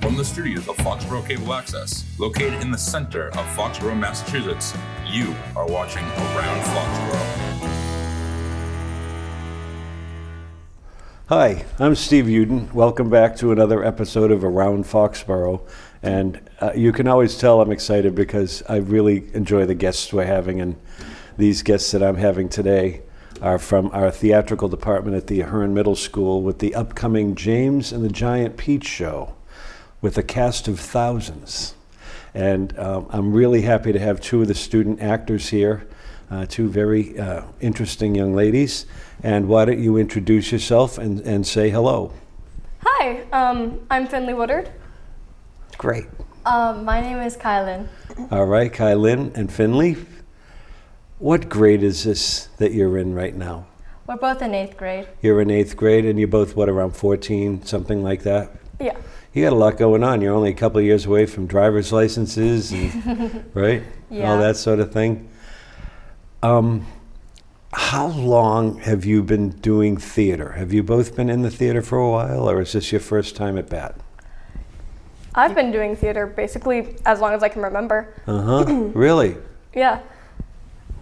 From the studios of Foxboro Cable Access, located in the center of Foxborough, Massachusetts, you are watching Around Foxborough. Hi, I'm Steve Uden. Welcome back to another episode of Around Foxborough. And you can always tell I'm excited because I really enjoy the guests we're having. And these guests that I'm having today are from our theatrical department at the Ahern Middle School with the upcoming James and the Giant Peach show with a cast of thousands. And I'm really happy to have two of the student actors here, two very interesting young ladies. And why don't you introduce yourself and say hello? Hi, I'm Finley Woodard. Great. My name is Kylan. All right, Kylan and Finley. What grade is this that you're in right now? We're both in 8th grade. You're in 8th grade and you're both, what, around 14, something like that? Yeah. You got a lot going on. You're only a couple of years away from driver's licenses, and, right? Yeah. All that sort of thing. How long have you been doing theater? Have you both been in the theater for a while, or is this your first time at bat? I've been doing theater basically as long as I can remember. Really? Yeah.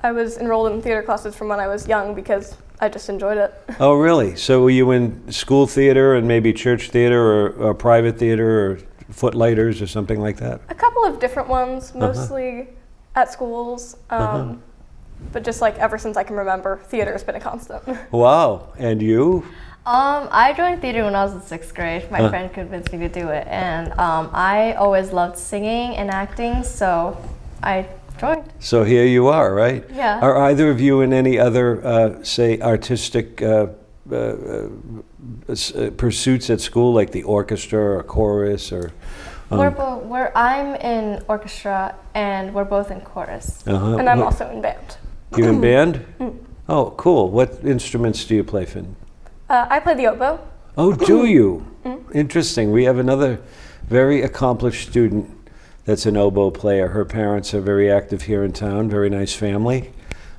I was enrolled in theater classes from when I was young because I just enjoyed it. Oh, really? So were you in school theater and maybe church theater or private theater or footlighters or something like that? A couple of different ones, mostly at schools. But just like ever since I can remember, theater has been a constant. Wow. And you? I joined theater when I was in 6th grade. My friend convinced me to do it. And I always loved singing and acting, so I joined. So here you are, right? Yeah. Are either of you in any other, say, artistic pursuits at school, like the orchestra or chorus or? I'm in orchestra and we're both in chorus. And I'm also in band. You in band? Oh, cool. What instruments do you play, Finn? I play the oboe. Oh, do you? Interesting. We have another very accomplished student that's an oboe player. Her parents are very active here in town, very nice family.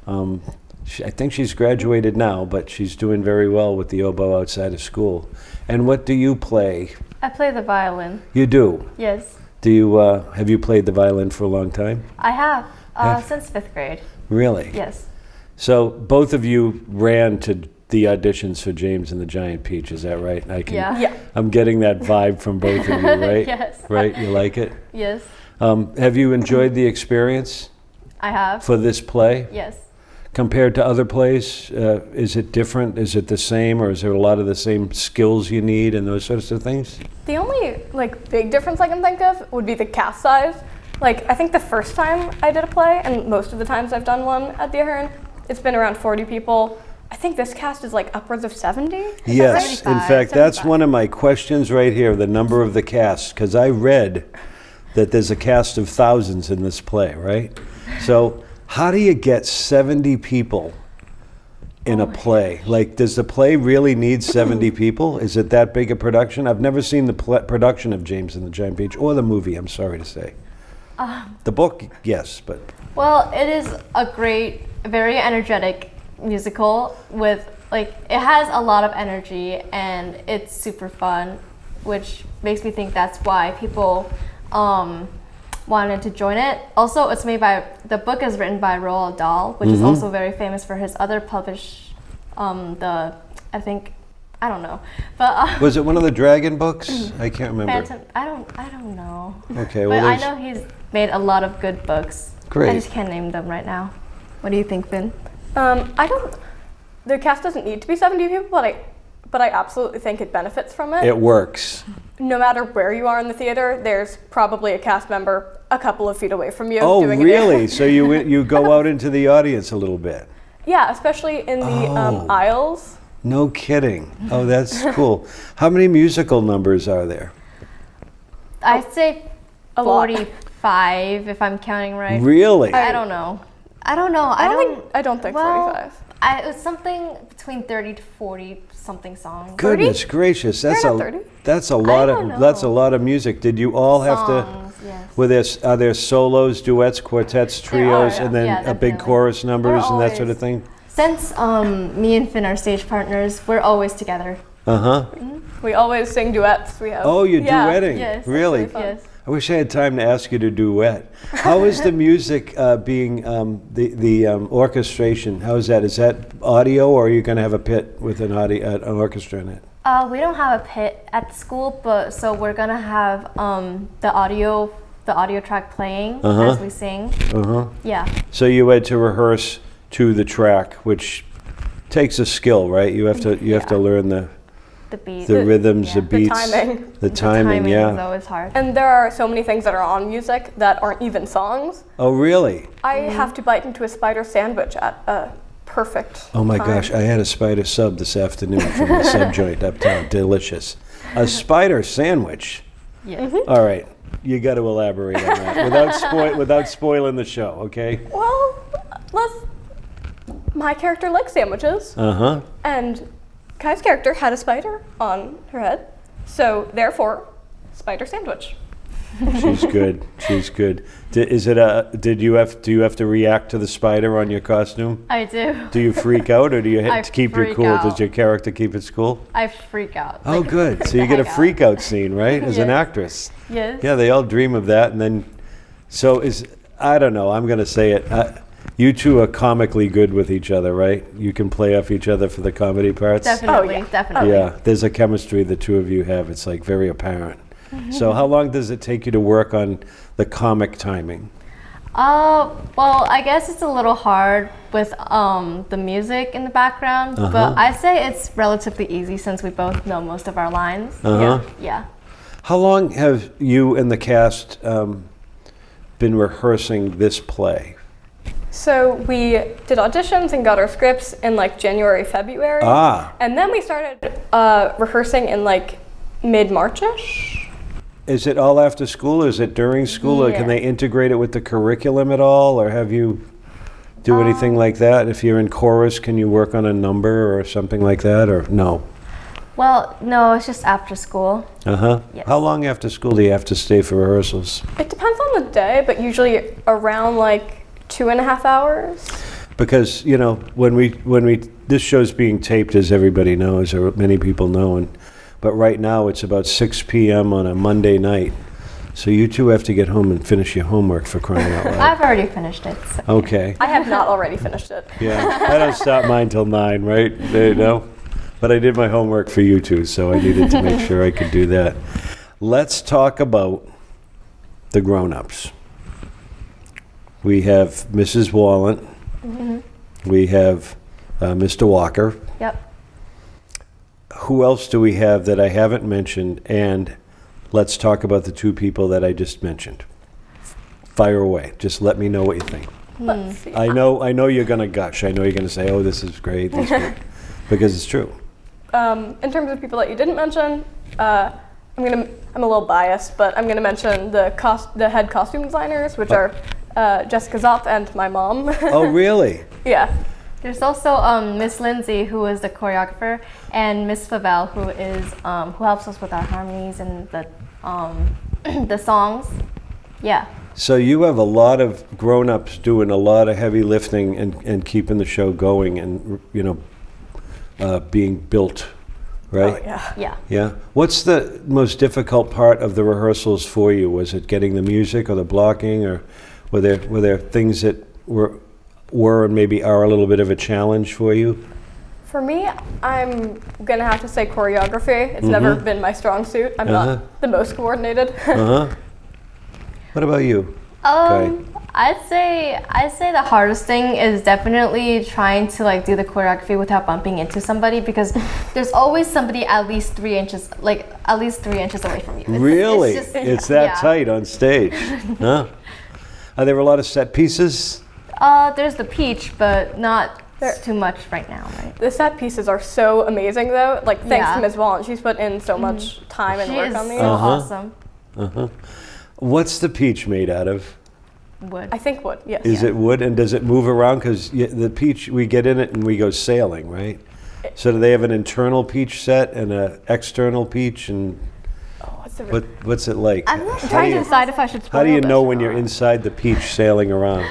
I think she's graduated now, but she's doing very well with the oboe outside of school. And what do you play? I play the violin. You do? Yes. Do you, have you played the violin for a long time? I have, since 5th grade. Really? Yes. So both of you ran to the auditions for James and the Giant Peach, is that right? Yeah. I'm getting that vibe from both of you, right? Yes. Right? You like it? Yes. Have you enjoyed the experience I have. for this play? Yes. Compared to other plays, is it different? Is it the same, or is there a lot of the same skills you need and those sorts of things? The only big difference I can think of would be the cast size. I think the first time I did a play, and most of the times I've done one at the Ahern, it's been around 40 people. I think this cast is upwards of 70? Yes, in 75, fact, that's 75. one of my questions right here, the number of the cast, because I read that there's a cast of thousands in this play, right? So how do you get 70 people in a play? Does the play really need 70 people? Is it that big a production? I've never seen the production of James and the Giant Peach, or the movie, I'm sorry to say. The book, yes, but... Well, it is a great, very energetic musical with, it has a lot of energy and it's super fun, which makes me think that's why people wanted to join it. Also, the book is written by Roald Dahl, which is also very famous for his other published, I don't know, but was it one of the Dragon books? I can't remember. Phantom, I don't know. Okay, But well, I know he's made a lot of good books. Great. I just can't name them right now. What do you think, Finn? The cast doesn't need to be 70 people, but I absolutely think it benefits from it. It works. No matter where you are in the theater, there's probably a cast member a couple of feet away from you. Oh, doing it. really? So you go out into the audience a little bit? Yeah, especially in the aisles. No kidding. Oh, that's cool. How many musical numbers are there? I'd say A lot. 45 if I'm counting right. Really? I don't know. I don't think well, 45. It was something between 30 to 40 something songs. Goodness gracious, that's They're a not 30? that's a lot don't of that's a know. lot of music. Did you all have Songs, to? yes. Are there solos, duets, quartets, trios, are, and then yeah, a big definitely. chorus numbers We're and that sort always- of thing? Since me and Finn are stage partners, we're always together. Uh-huh. We always sing duets. We have. Oh, you're Yeah. duetting? Yes. Really? Fun. Yes. I wish I had time to ask you to duet. How is the music being, the orchestration? How is that? Is that audio, or are you going to have a pit with an orchestra in it? We don't have a pit at school, but so we're gonna have the audio track playing as we sing. Uh-huh. Yeah. So you had to rehearse to the track, which takes a skill, right? You have to learn the beat. rhythms, the The beats, timing. the timing, is yeah. always hard. And there are so many things that are on music that aren't even songs. Oh, really? I have to bite into a spider sandwich at a perfect Oh my time. gosh, I had a spider sub this afternoon from the sub joint uptown. Delicious. A spider sandwich. Yes. All right, you got to elaborate on that without spoiling the show, okay? Well, my character likes sandwiches, Uh-huh. and Kai's character had a spider on her head, so therefore, spider sandwich. She's good. She's good. Do you have to react to the spider on your costume? I do. Do you freak out, or do you I keep your freak cool? out. Does your character keep it cool? I freak out. Oh, Like, good. So you get a heck out. freak out scene, right? As an Yes. actress. Yes. Yeah, they all dream of that, and then, I don't know, I'm going to say it. You two are comically good with each other, right? You can play off each other for the comedy parts. Definitely. Oh, yeah. Definitely. Yeah, there's a chemistry the two of you have. It's like very apparent. So how long does it take you to work on the comic timing? Well, I guess it's a little hard with the music in the background, but I say it's relatively easy since we both know most of our lines. Uh-huh. Yeah. How long have you and the cast been rehearsing this play? So we did auditions and got our scripts in like January, February. Ah. And then we started rehearsing in like mid-March-ish. Is it all after school, or is it during school, or can Yeah. they integrate it with the curriculum at all, or have you do anything like that? If you're in chorus, can you work on a number or something like that, or no? Well, no, it's just after school. Uh-huh. Yes. How long after school do you have to stay for rehearsals? It depends on the day, but usually around like 2.5 hours. Because, when we this show's being taped, as everybody knows, or many people know, but right now it's about 6 p.m. on a Monday night. So you two have to get home and finish your homework, for crying out loud. I've already finished it. So. Okay. I have not already finished it. Yeah. I don't start mine till 9, right? But I did my homework for you two, so I needed to make sure I could do that. Let's talk about the grown-ups. We have Mrs. Wallen. Mm-hmm. We have Mr. Walker. Yep. Who else do we have that I haven't mentioned? And let's talk about the two people that I just mentioned. Fire away. Just let me know what you think. Let's see. I know you're going to gush. I know you're going to say, oh, this is great. This is great. Because it's true. In terms of people that you didn't mention, I'm a little biased, but I'm gonna mention the head costume designers, which are Jessica Zopp and my mom. Oh, really? Yeah. There's also Miss Lindsay, who is the choreographer, and Miss Favell, who is who helps us with our harmonies and the songs. Yeah. So you have a lot of grown-ups doing a lot of heavy lifting and keeping the show going and, being built, right? Oh, yeah. Yeah. Yeah. What's the most difficult part of the rehearsals for you? Was it getting the music or the blocking, or were there things that were and maybe are a little bit of a challenge for you? For me, I'm gonna have to say choreography. It's never been my strong suit. I'm not the most coordinated. Uh-huh. What about you? I'd say the hardest thing is definitely trying to do the choreography without bumping into somebody, because there's always somebody at least 3 inches away from you. Really? It's, just, It's that yeah. tight on stage, huh? Are there a lot of set pieces? There's the peach, but not There- too much right now, right? The set pieces are so amazing, though. Thanks Yeah. to Ms. Wallen, she's put in so much time and She work is on these. so awesome. What's the peach made out of? Wood. I think wood. Yes. Is it wood, and does it move around? Because the peach, we get in it and we go sailing, right? So do they have an internal peach set and an external peach, and What's the what's it like? I'm trying to decide if I should spoil How do you this know or when you're not. inside the peach sailing around?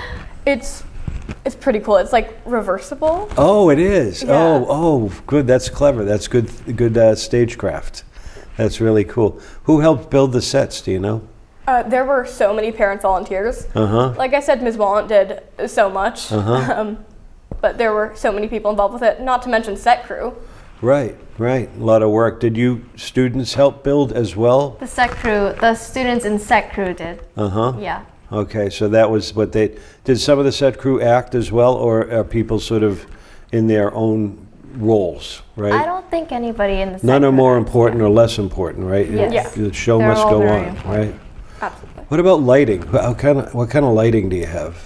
It's It's pretty cool. It's like reversible. Oh, it is. Yeah. Oh, good. That's clever. That's good stagecraft. That's really cool. Who helped build the sets? Do you know? There were so many parent volunteers. Uh-huh. Like I said, Ms. Wallant did so much. Uh-huh. But there were so many people involved with it, not to mention set crew. Right. A lot of work. Did you students help build as well? The students in set crew did. Uh-huh. Yeah. Okay, so that was what they, did some of the set crew act as well, or are people sort of in their own roles, right? I don't think anybody in the set None are crew more acts, important or less important, right? Yes. Yeah. The show They're must all go very on, important. right? Absolutely. What about lighting? What kind of lighting do you have?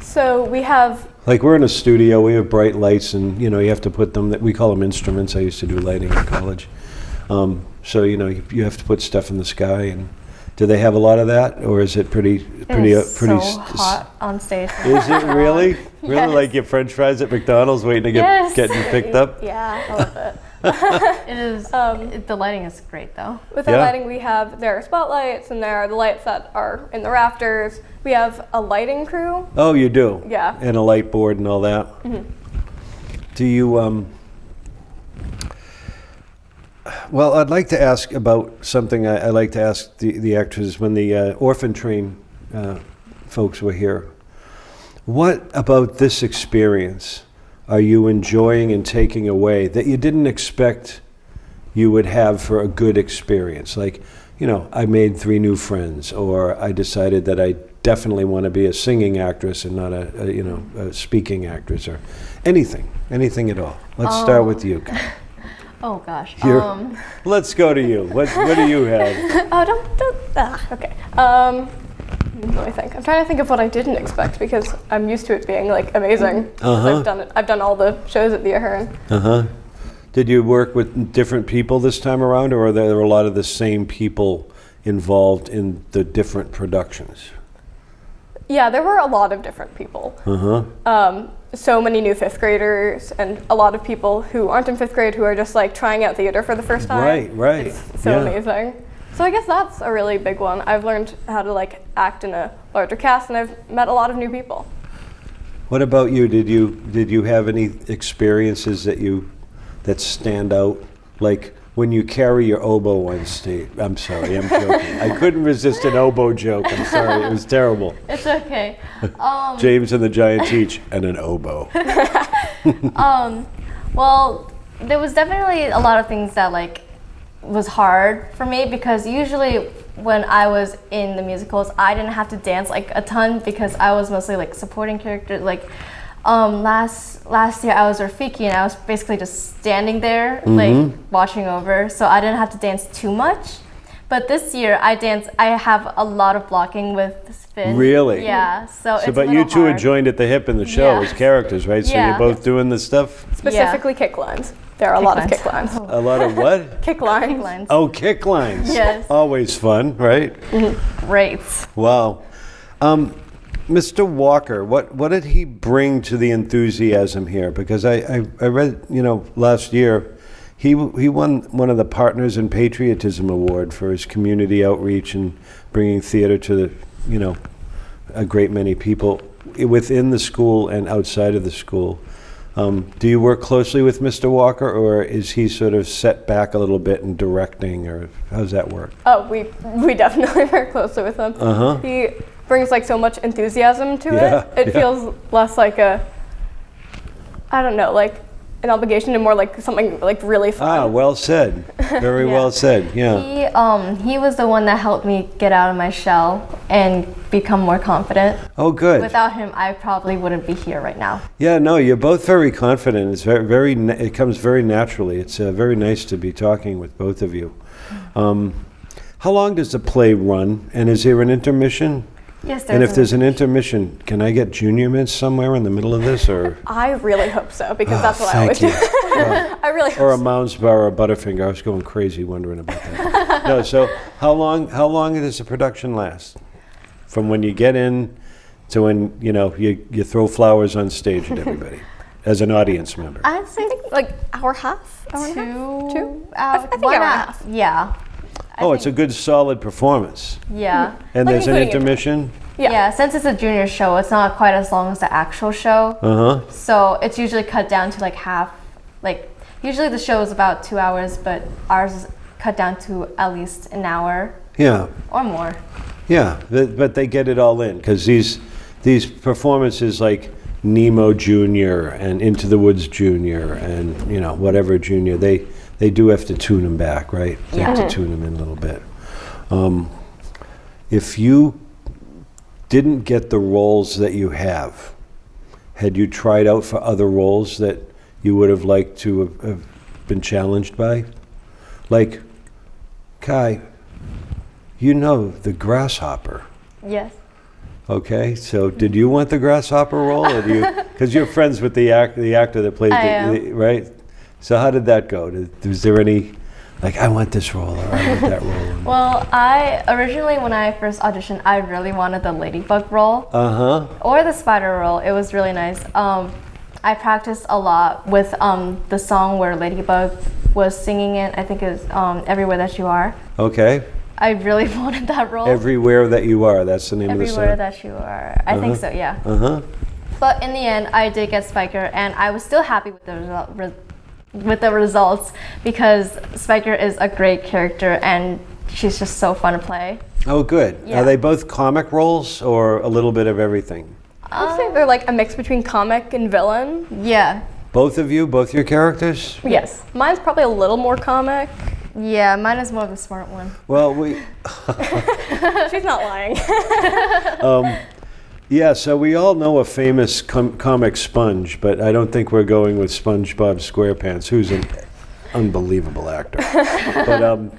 So we have, Like, we're in a studio, we have bright lights, and, you have to put them, we call them instruments. I used to do lighting in college. So, you have to put stuff in the sky, and do they have a lot of that, or is it pretty so hot on stage. Is it really? Really, Yes. like your French fries at McDonald's waiting to Yes. get you picked up? yeah, I love it. It is. The lighting is great though. With our Yeah. lighting, there are spotlights, and there are the lights that are in the rafters. We have a lighting crew. Oh, you do? Yeah. And a light board and all that? Do you, well, I'd like to ask about something I like to ask the actors when the Orphan Train folks were here. What about this experience are you enjoying and taking away that you didn't expect you would have for a good experience? Like, I made 3 new friends, or I decided that I definitely want to be a singing actress and not a speaking actress, or anything at all. Let's start with you. Oh gosh. Let's go to you. What do you have? Oh, don't. Okay. Let me think. I'm trying to think of what I didn't expect because I'm used to it being like amazing. Uh-huh. I've done all the shows at the Ahern. Uh-huh. Did you work with different people this time around, or are there a lot of the same people involved in the different productions? Yeah, there were a lot of different people. Uh-huh. So many new 5th graders and a lot of people who aren't in 5th grade who are just like trying out theater for the first time. Right. It's so Yeah. amazing. So I guess that's a really big one. I've learned how to like act in a larger cast, and I've met a lot of new people. What about you? Did you have any experiences that stand out? Like when you carry your oboe on stage. I'm sorry, I'm joking. I couldn't resist an oboe joke. I'm sorry, it was terrible. It's okay. James and the Giant Teach and an oboe. Well, there was definitely a lot of things that like was hard for me because usually when I was in the musicals, I didn't have to dance like a ton because I was mostly like supporting characters. Like last year I was Rafiki and I was basically just standing there like watching over, so I didn't have to dance too much. But this year I have a lot of blocking with spin. Really? Yeah. So it's But a you little two are hard. joined at the hip in the show Yeah. as characters, right? So Yeah. you're both doing the stuff? Specifically kick lines. There are a lot of Kick kick lines. A lot of what? Kick lines. Lines. Oh, kick lines. Yes. Always fun, right? Great. Wow. Mr. Walker, what did he bring to the enthusiasm here? Because I read, last year, he won one of the Partners in Patriotism Award for his community outreach and bringing theater to a great many people within the school and outside of the school. Do you work closely with Mr. Walker, or is he sort of set back a little bit in directing, or how does that work? Oh, we definitely work closely with him. Uh-huh. He brings like so much enthusiasm to Yeah, it. It yeah. feels less like like an obligation and more like something like really fun. Ah, well said. Very Yeah. well said. Yeah. He was the one that helped me get out of my shell and become more confident. Oh, good. Without him, I probably wouldn't be here right now. Yeah, no, you're both very confident. It's it comes very naturally. It's very nice to be talking with both of you. How long does the play run, and is there an intermission? Yes, And if there's an intermission, can I get junior mints somewhere in the middle of this, or I really hope so because that's what I always thank do. you. I really Or a hope so. Moundsbar or a Butterfinger? I was going crazy wondering about that. No, so how long does the production last? From when you get in to when you throw flowers on stage at everybody as an audience member. I'd say Like hour half? Hour and a half? two. I think one hour and a hour. half. Yeah. Oh, it's a good solid performance. Yeah. And Like there's an including intermission? Yeah. Since it's a junior show, it's not quite as long as the actual show. So it's usually cut down to like half. Like usually the show is about 2 hours, but ours is cut down to at least an hour. Yeah. Or more. Yeah, but they get it all in because these performances like Nemo Junior and Into the Woods Junior and whatever Junior, they do have to tune them back, right? They have to tune them in a little bit. If you didn't get the roles that you have, had you tried out for other roles that you would have liked to have been challenged by? Like, Kai, the grasshopper. Yes. Okay, so did you want the grasshopper role, or do you? Because you're friends with the actor that plays right? So how did that go? Was there any, like, I want this role or I want that role? Well, I originally, when I first auditioned, I really wanted the ladybug role. Or the spider role. It was really nice. I practiced a lot with the song where Ladybug was singing it. I think it was Everywhere That You Are. Okay. I really wanted that role. Everywhere That You Are, that's the name of the song? Everywhere That You Are. I think so, yeah. But in the end, I did get Spiker, and I was still happy with the results because Spiker is a great character, and she's just so fun to play. Oh, good. Yeah. Are they both comic roles or a little bit of everything? I'd say they're like a mix between comic and villain. Yeah. Both of you, both your characters? Yes. Mine's probably a little more comic. Yeah, mine is more of the smart one. Well, She's not lying. yeah, so we all know a famous comic sponge, but I don't think we're going with SpongeBob SquarePants, who's an unbelievable actor. But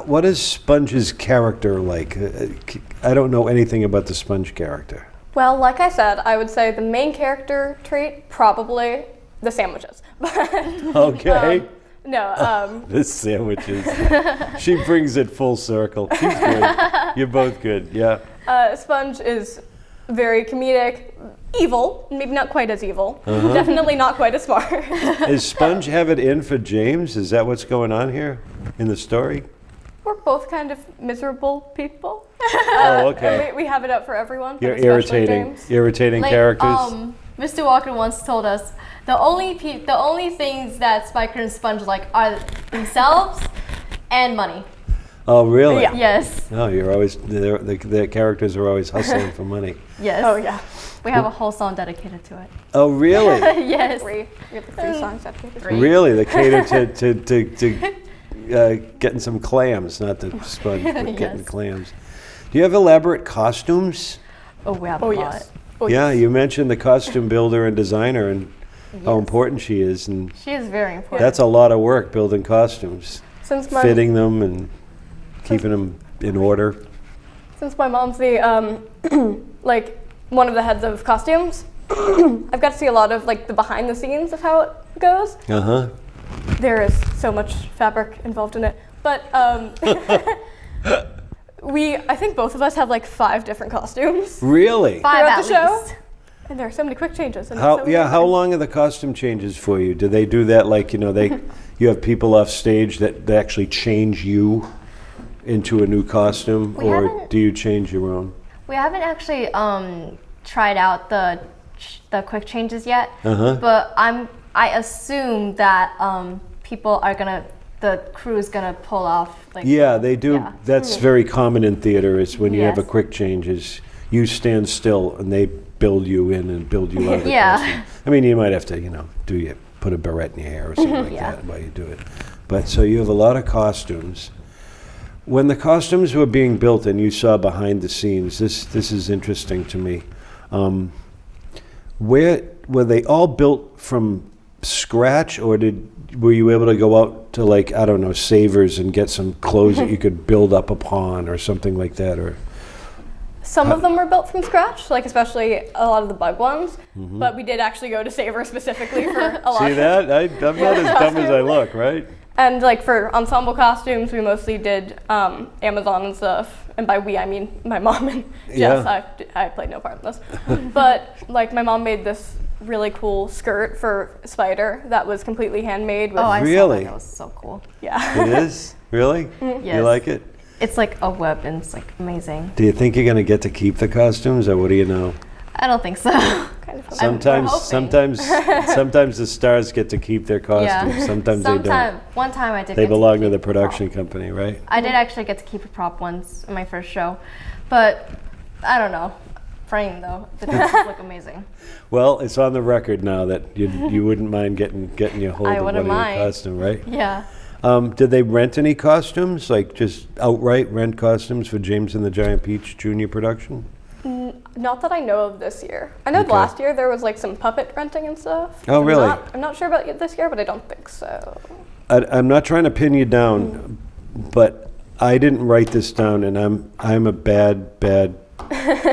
what is Sponge's character like? I don't know anything about the Sponge character. Well, like I said, I would say the main character trait, probably the sandwiches. Okay. No. The sandwiches. She brings it full circle. She's good. You're both good, yeah. Sponge is very comedic, evil, maybe not quite as evil. Definitely not quite as smart. Does Sponge have it in for James? Is that what's going on here in the story? We're both kind of miserable people. Oh, okay. We have it up for everyone. You're but especially James. irritating characters. Mr. Walker once told us the only things that Spiker and Sponge like are themselves and money. Oh, really? Yeah. Yes. Oh, you're always the characters are always hustling for money. Yes. Oh yeah. We have a whole song dedicated to it. Oh, really? Yes. We have the 3 songs dedicated. Really? They cater to getting some clams, not the Sponge, but getting Yes. clams. Do you have elaborate costumes? Oh, we have a Oh lot. yes. Oh, Yeah, yes. you mentioned the costume builder and designer and how important she is, and She is very important. that's a lot of work building costumes, Since my fitting them and keeping them in order. Since my mom's the like one of the heads of costumes, I've got to see a lot of like the behind the scenes of how it goes. There is so much fabric involved in it, but I think both of us have like 5 different costumes Really? 5 throughout at the show, least. and there are so many quick changes. And it's How so how amazing. long are the costume changes for you? Do they do that like you have people off stage that they actually change you into a new costume, We or haven't- do you change your own? We haven't actually tried out the quick changes yet, Uh-huh. but I assume that the crew is gonna pull off like. Yeah, they do. Yeah. That's very common in theater. Is when you have a Yes. quick change, is you stand still and they build you in and build you out of the Yeah. costume. I mean, you might have to, put a barrette in your hair or something like Yeah. that while you do it. But so you have a lot of costumes. When the costumes were being built and you saw behind the scenes, this is interesting to me. Where were they all built from scratch, or were you able to go out to like, I don't know, Savers and get some clothes that you could build up upon or something like that? Or Some of them were built from scratch, like especially a lot of the bug ones. But we did actually go to Saver specifically for a lot. see that? I'm not as dumb as I look, right? And like for ensemble costumes, we mostly did Amazon and stuff. And by we, I mean my mom and Jess. Yeah. I played no part in this. But like my mom made this really cool skirt for Spider that was completely handmade. With, Oh, I saw Really? that. That was so cool. yeah. It is? Really? You Yes. like it? It's like a web, and it's like amazing. Do you think you're going to get to keep the costumes, or what do you know? I don't think so. Kind of fun. Sometimes the stars get to keep their costumes. Yeah. Sometimes they don't. One time I did. They belong to keep the a production prop. company, right? I did actually get to keep a prop once in my first show, but I don't know. Praying though, the dresses look amazing. Well, it's on the record now that you wouldn't mind getting your hold I of one of wouldn't your mind. costume, right? Yeah. Did they rent any costumes, like just outright rent costumes for James and the Giant Peach Junior production? Not that I know of this year. I know Okay. last year there was like some puppet renting and stuff. Oh, really? I'm not sure about this year, but I don't think so. I'm not trying to pin you down, but I didn't write this down, and I'm a bad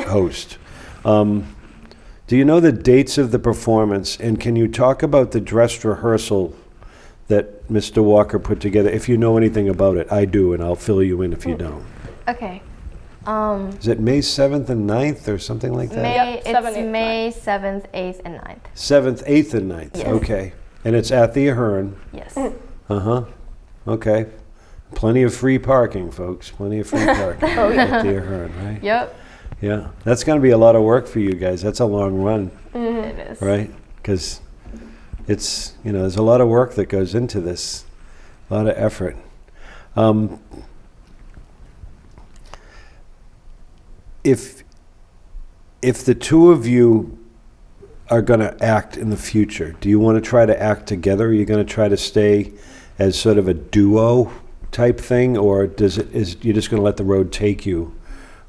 host. Do you know the dates of the performance, and can you talk about the dress rehearsal that Mr. Walker put together? If you know anything about it, I do, and I'll fill you in if you don't. Okay. Is it May 7th and 9th or something like that? Yep, It's 7th, 8th, May 7th, 8th, and 9th. 7th, 8th, and 9th. Yes. Okay. And it's at the Ahern. Yes. Uh-huh. Okay. Plenty of free parking, folks. Plenty of free parking at the Ahern, right? Yep. Yeah. That's going to be a lot of work for you guys. That's a long run, It is. right? Because it's, there's a lot of work that goes into this, a lot of effort. If the two of you are going to act in the future, do you want to try to act together? Are you going to try to stay as sort of a duo type thing, or you're just going to let the road take you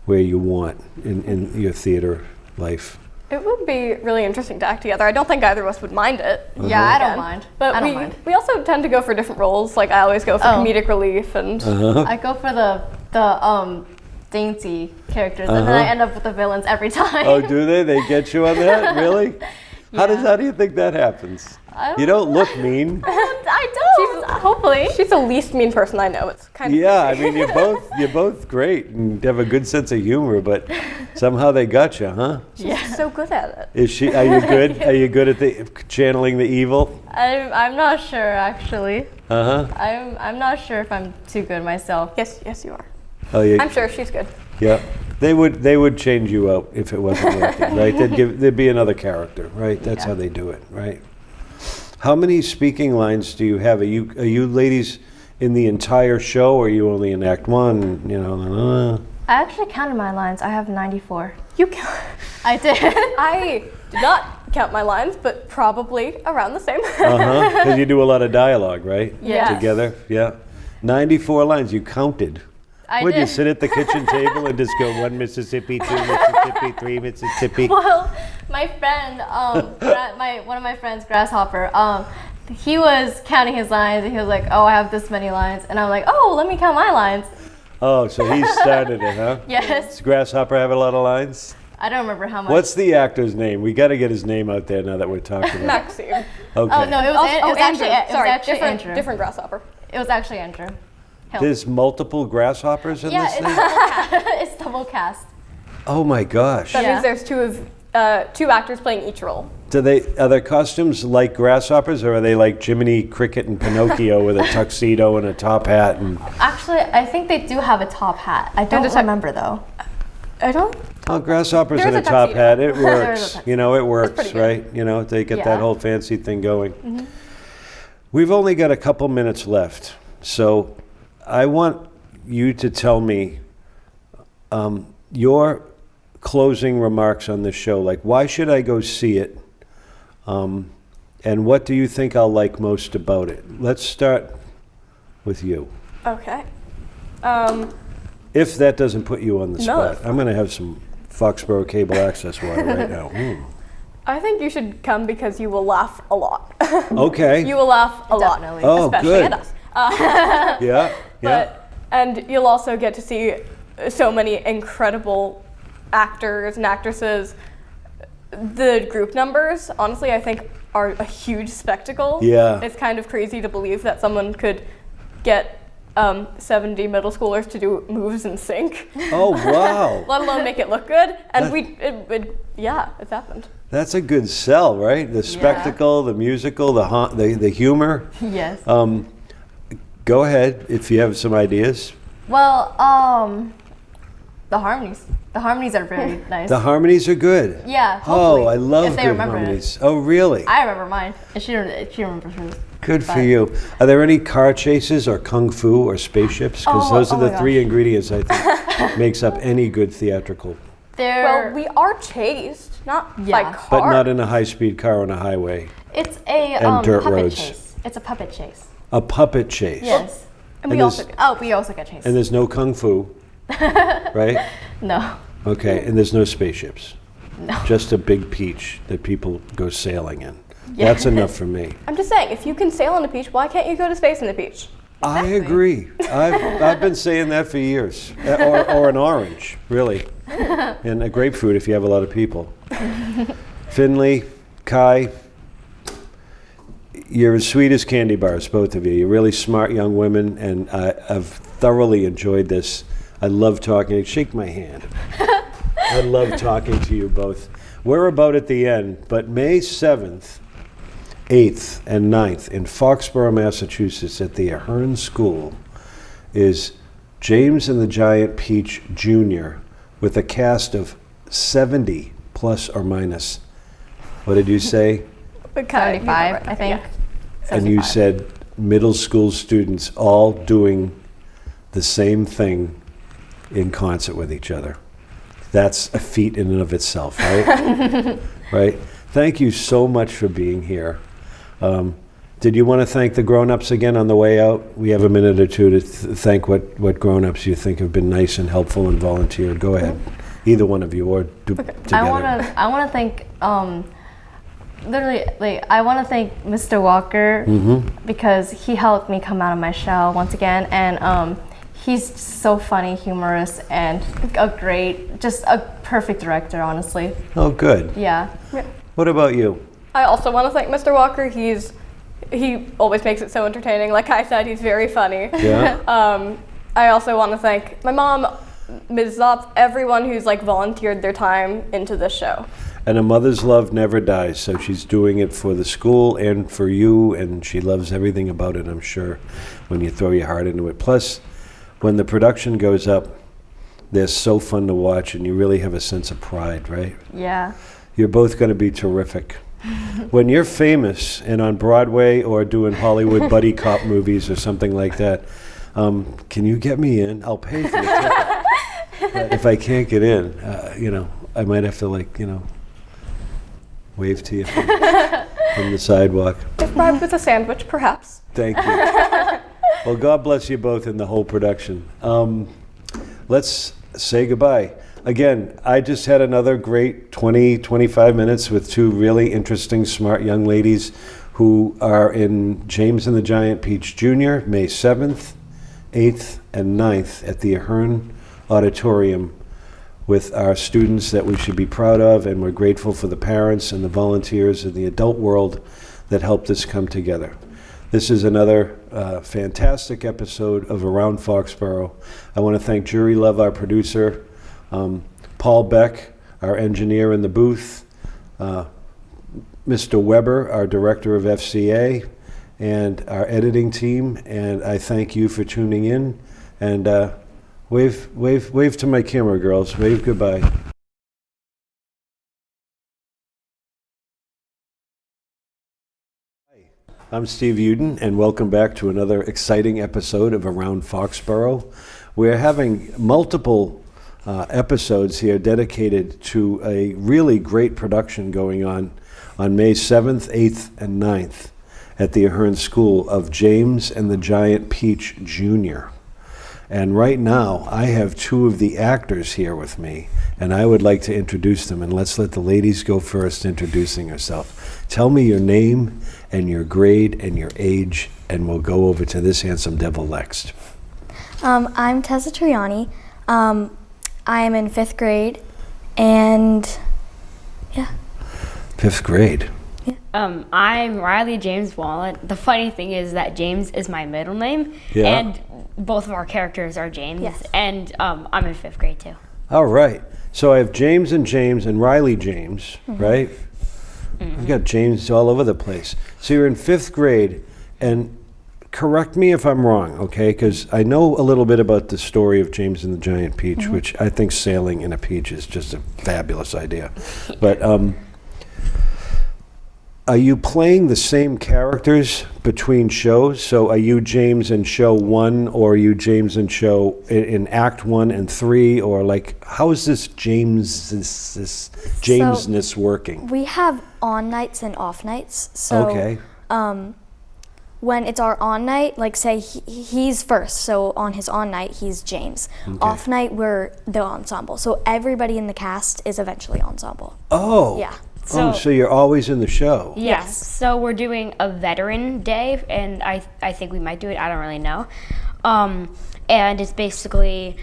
where you want in your theater life? It would be really interesting to act together. I don't think either of us would mind it. Yeah, I don't mind. But I don't mind. we also tend to go for different roles. Like I always go for comedic relief and I go for the dainty characters, and then I end up with the villains every time. Oh, do they? They get you on that? Really? How do you think that happens? You don't look mean. I don't. Hopefully. she's the least mean person I know. It's kind of Yeah, I crazy. mean you're both great and have a good sense of humor, but somehow they got you, huh? She's so good at it. Is she? Are you good? Are you good at the channeling the evil? I'm not sure actually. Uh huh. I'm not sure if I'm too good myself. Yes, you are. Oh, yeah. I'm sure she's good. Yeah. They would change you out if it wasn't working, right? There'd be another character, right? That's how they do it, right? How many speaking lines do you have? Are you ladies in the entire show, or are you only in Act 1? I actually counted my lines. I have 94. You can. I did. I did not count my lines, but probably around the same. Uh-huh. Because you do a lot of dialogue, right? Yes. Together, yeah. 94 lines, you counted. I Would did. you sit at the kitchen table and just go 1 Mississippi, 2 Mississippi, 3 Mississippi? Well, my friend, one of my friends, Grasshopper, he was counting his lines, and he was like, "Oh, I have this many lines," and I'm like, "Oh, let me count my lines." Oh, so he started it, huh? Yes. Does Grasshopper have a lot of lines? I don't remember how much. What's the actor's name? We got to get his name out there now that we're talking about it. Maxime. Okay. Oh no, it was Andrew. actually Sorry, Andrew. different grasshopper. It was actually Andrew. Hill. There's multiple grasshoppers in Yeah, this it's thing? it's double cast. Oh my gosh. That Yeah. means there's two actors playing each role. Are their costumes like grasshoppers, or are they like Jiminy Cricket and Pinocchio with a tuxedo and a top hat? And Actually, I think they do have a top hat. I don't just remember though. I don't. oh, grasshoppers There's in a a top tuxedo. hat, it There is a works. tuxedo. It works, pretty good. right? They get that Yeah. whole fancy thing going. We've only got a couple minutes left, so I want you to tell me your closing remarks on this show. Like, why should I go see it? And what do you think I'll like most about it? Let's start with you. Okay. If that doesn't put you on the No, spot. it's I'm going to have some Foxboro Cable Access water right now. I think you should come because you will laugh a lot. Okay. You will laugh a lot. Definitely. Oh, especially good. at us. Yeah. And you'll also get to see so many incredible actors and actresses. The group numbers, honestly, I think are a huge spectacle. Yeah. It's kind of crazy to believe that someone could get 70 middle schoolers to do moves in sync, Oh, wow. let alone make it look good. And it's happened. That's a good sell, right? The spectacle, the musical, the humor. Yes. Go ahead if you have some ideas. Well, the harmonies. The harmonies are very nice. The harmonies are good. Yeah, hopefully. Oh, I love if they good remember harmonies. it. Oh, really? I remember mine, and she remembers hers. Good for But- you. Are there any car chases or kung fu or spaceships? Because those are oh the my three gosh. ingredients I think makes up any good theatrical. Well, we are chased, not by Yeah. cars. But not in a high-speed car on a highway. It's a And dirt puppet roads. chase. It's a puppet chase. A puppet chase. Yes. And we and also there's- get We also get chased. And there's no kung fu, right? No. Okay, and there's no spaceships. No. Just a big peach that people go sailing in. Yeah. That's enough for me. I'm just saying, if you can sail on a beach, why can't you go to space in the beach? I agree. I've been saying that for years. Or an orange, really. And a grapefruit if you have a lot of people. Finley, Kai, you're as sweet as candy bars, both of you. You're really smart young women, and I've thoroughly enjoyed this. I love talking. Shake my hand. I love talking to you both. We're about at the end, but May 7th, 8th, and 9th in Foxborough, Massachusetts at the Ahern School is James and the Giant Peach Jr. with a cast of 70 plus or minus. What did you say? But Kai, you know 75, right. I think. Yeah. And you 75. said middle school students all doing the same thing in concert with each other. That's a feat in and of itself, right? Right? Thank you so much for being here. Did you want to thank the grown-ups again on the way out? We have a minute or two to thank what grown-ups you think have been nice and helpful and volunteered. Go ahead. Either one of you or together. I want to thank literally, like, I want to thank Mr. Walker because he helped me come out of my shell once again, and he's so funny, humorous, and just a perfect director, honestly. Oh, good. Yeah. What about you? I also want to thank Mr. Walker. He always makes it so entertaining. Like I said, he's very funny. Yeah? I also want to thank my mom, Ms. Zopf, everyone who's like volunteered their time into this show. And a mother's love never dies, so she's doing it for the school and for you, and she loves everything about it, I'm sure, when you throw your heart into it. Plus, when the production goes up, they're so fun to watch, and you really have a sense of pride, right? Yeah. You're both going to be terrific. When you're famous and on Broadway or doing Hollywood buddy cop movies or something like that, can you get me in? I'll pay for the ticket. But if I can't get in, I might have to wave to you from the sidewalk. If bribed with a sandwich, perhaps. Thank you. Well, God bless you both in the whole production. Let's say goodbye. Again, I just had another great 25 minutes with two really interesting, smart young ladies who are in James and the Giant Peach Jr., May 7th, 8th, and 9th at the Ahern Auditorium with our students that we should be proud of, and we're grateful for the parents and the volunteers in the adult world that helped us come together. This is another fantastic episode of Around Foxborough. I want to thank Jury Love, our producer, Paul Beck, our engineer in the booth, Mr. Weber, our director of FCA, and our editing team. And I thank you for tuning in. And wave to my camera, girls. Wave goodbye. I'm Steve Uden, and welcome back to another exciting episode of Around Foxborough. We're having multiple episodes here dedicated to a really great production going on May 7th, 8th, and 9th at the Ahern School of James and the Giant Peach Jr. And right now, I have two of the actors here with me, and I would like to introduce them, and let's let the ladies go first introducing herself. Tell me your name and your grade and your age, and we'll go over to this handsome devil next. I'm Tessa Triani. I am in 5th grade, and yeah. 5th grade. I'm Riley James Wallet. The funny thing is that James is my middle name, Yeah. and both of our characters are James. Yes. And I'm in 5th grade too. All right. So I have James and Riley James, right? I've got James all over the place. So you're in 5th grade, and correct me if I'm wrong, okay? Because I know a little bit about the story of James and the Giant Peach, which I think sailing in a peach is just a fabulous idea. But are you playing the same characters between shows? So are you James in show 1, or are you James in in act 1 and 3, or like how is this Jamesness working? We have on nights and off nights. So Okay. when it's our on night, like say he's first, so on his on night he's James. Okay. Off night we're the ensemble. So everybody in the cast is eventually ensemble. Oh. Yeah. So you're always in the show. Yes. So we're doing a veteran day, and I think we might do it. I don't really know. And it's basically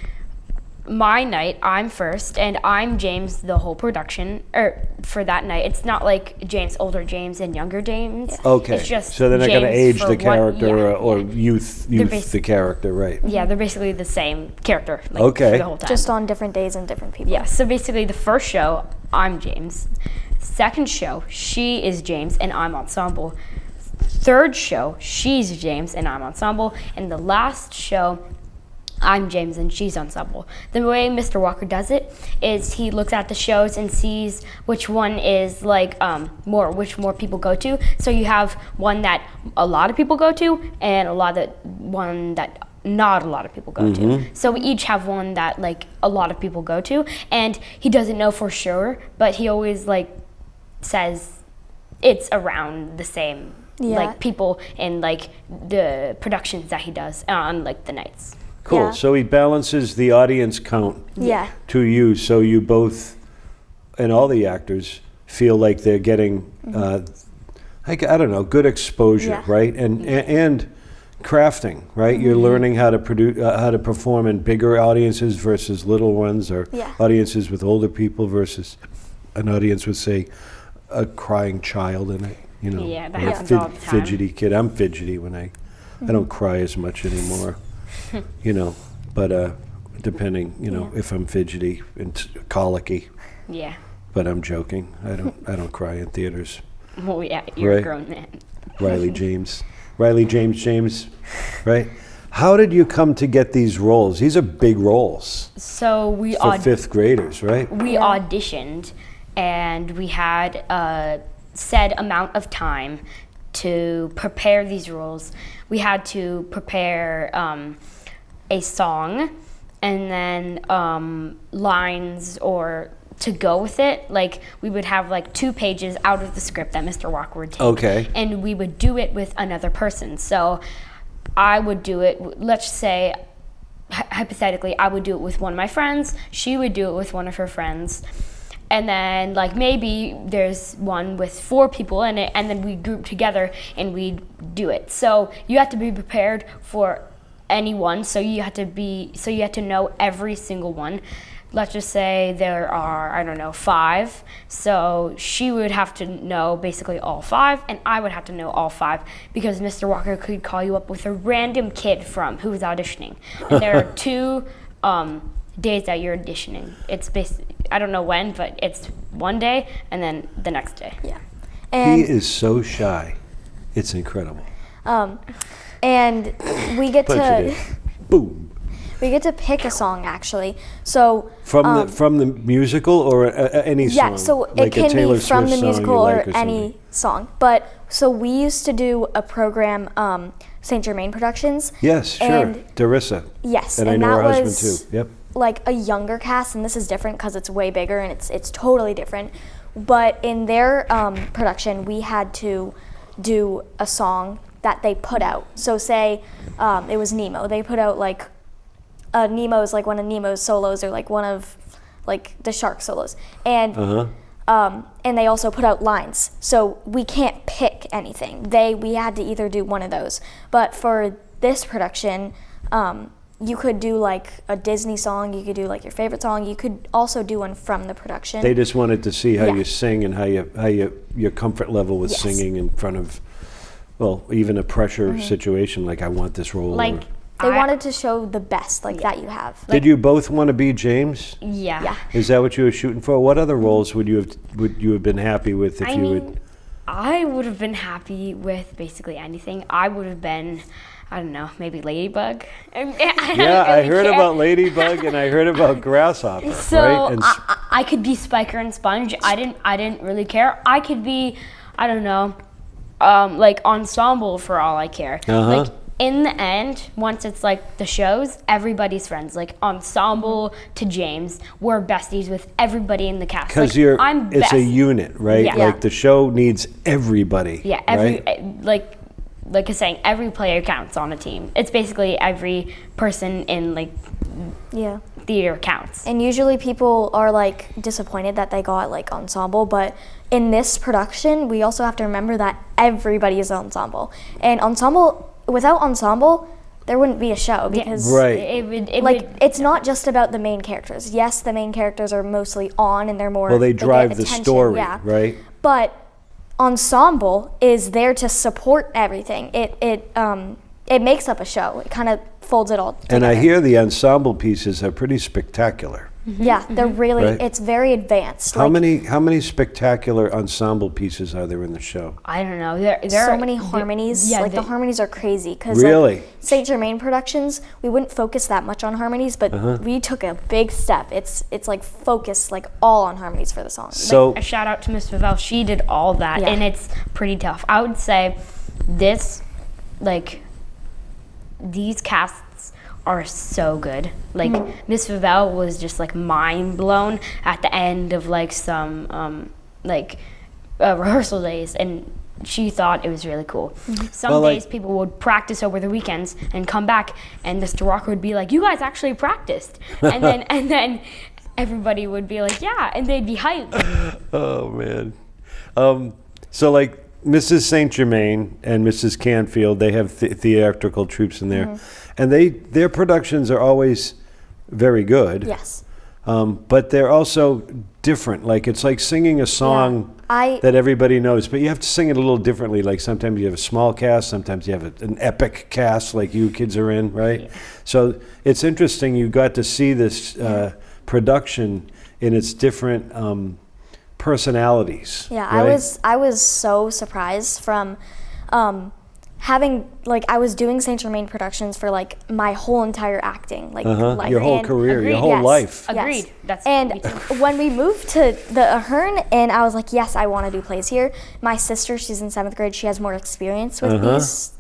my night. I'm first, and I'm James the whole production for that night. It's not like James, older James and younger James. Okay. It's just so they're not going to James age for the character one- or youth the character, right? Yeah, they're basically the same character. Like, Okay. For the whole time. Just on different days and different people. Yeah, so basically the first show, I'm James. Second show, she is James and I'm ensemble. Third show, she's James and I'm ensemble. And the last show, I'm James and she's ensemble. The way Mr. Walker does it is he looks at the shows and sees which one is like which more people go to. So you have one that a lot of people go to and one that not a lot of people go to. So we each have one that like a lot of people go to, and he doesn't know for sure, but he always like says it's around the same like people in like the productions that he does on like the nights. Cool. Yeah. So he balances the audience count Yeah. to you, so you both and all the actors feel like they're getting I don't know, good exposure, Yeah. right? And crafting, right? You're learning how to produce, how to perform in bigger audiences versus little ones, or Yeah. audiences with older people versus an audience with, say, a crying child in it. You know, Yeah, that or a happens all the time. fidgety kid. I'm fidgety when I don't cry as much anymore. You know, but depending, you know, if I'm fidgety and colicky. Yeah. But I'm joking. I don't cry in theaters. Well, yeah, you're a Right. grown man. Riley James, right? How did you come to get these roles? These are big roles So we for fifth graders, right? auditioned, and we had a set amount of time to prepare these roles. We had to prepare a song, and then lines or to go with it. Like we would have like 2 pages out of the script that Mr. Walker would take. Okay. And we would do it with another person. So I would do it, let's say, hypothetically, I would do it with one of my friends. She would do it with one of her friends. And then like maybe there's one with 4 people in it, and then we group together and we do it. So you have to be prepared for anyone. So you have to know every single one. Let's just say there are, I don't know, 5. So she would have to know basically all 5, and I would have to know all 5, because Mr. Walker could call you up with a random kid who's auditioning. And there are 2 days that you're auditioning. It's I don't know when, but it's one day and then the next day. Yeah. He And is so shy. It's incredible. and we get Punch it to in. Boom. we get to pick a song actually. So From the musical or any song? yeah, so like it can a Taylor be from Swift the song musical you or like any something. song. But so we used to do a program, St. Germain Productions. Yes, sure. And Darissa. yes, And I know that her was husband too. Yep. like a younger cast, and this is different because it's way bigger and it's totally different. But in their production, we had to do a song that they put out. So say it was Nemo. They put out like Nemo's, like one of Nemo's solos, or like one of like the shark solos, and and they also put out lines. So we can't pick anything. We had to either do one of those. But for this production, you could do like a Disney song, you could do like your favorite song, you could also do one from the production. They just wanted to see how Yeah. you sing and how your comfort level with Yes. singing in front of, well, even a pressure situation, like I want this role. Like They wanted to show the best like that you have. Did you both want to be James? Yeah. Yeah. Is that what you were shooting for? What other roles would you have been happy with if I you mean, would? I would have been happy with basically anything. I would have been I don't know, maybe Ladybug. I heard about Ladybug and I heard about Grasshopper. So right? And I could be Spiker and Sponge. I didn't really care. I could be, I don't know, like Ensemble for all I care. Like in the end, once it's like the shows, everybody's friends. Like Ensemble to James, we're besties with everybody in the cast. Because like, it's a unit, right? Yeah. Like the show needs everybody. Yeah, like I was saying, every player counts on a team. It's basically every person in like theater counts. And usually people are like disappointed that they got like Ensemble, but in this production, we also have to remember that everybody is Ensemble. And without Ensemble, there wouldn't be a show because it's not just about the main characters. Yes, the main characters are mostly on and they're more they drive get the attention, story, right? But Ensemble is there to support everything. It makes up a show. It kind of folds it all together. And I hear the ensemble pieces are pretty spectacular. Yeah, they're really, Right. it's very advanced. How many spectacular ensemble pieces are there in the show? I don't know. There so are many harmonies. Yeah, the harmonies are crazy. Cause Really? like, Saint Germain Productions, we wouldn't focus that much on harmonies, but we took a big step. It's like focused like all on harmonies for the song. So a shout out to Miss Favell. She did all that, and it's pretty tough. I would say these casts are so good. Like Miss Favell was just like mind blown at the end of like some rehearsal days, and she thought it was really cool. Some days people would practice over the weekends and come back, and Mr. Walker would be like, "You guys actually practiced," and then everybody would be like, "Yeah," and they'd be hyped. Oh man. So like Mrs. St. Germain and Mrs. Canfield, they have theatrical troupes in there, and their productions are always very good. Yes. But they're also different. Like it's like singing a song that everybody knows, but you have to sing it a little differently. Like sometimes you have a small cast, sometimes you have an epic cast like you kids are in, right? Yeah. So it's interesting. You got to see this production in its different personalities. Yeah, right? I was so surprised from having I was doing Saint Germain Productions for like my whole entire acting life. Your whole career, your whole life. Agreed. That's and when we moved to the Ahern, and I was like, yes, I want to do plays here. My sister, she's in 7th grade. She has more experience with these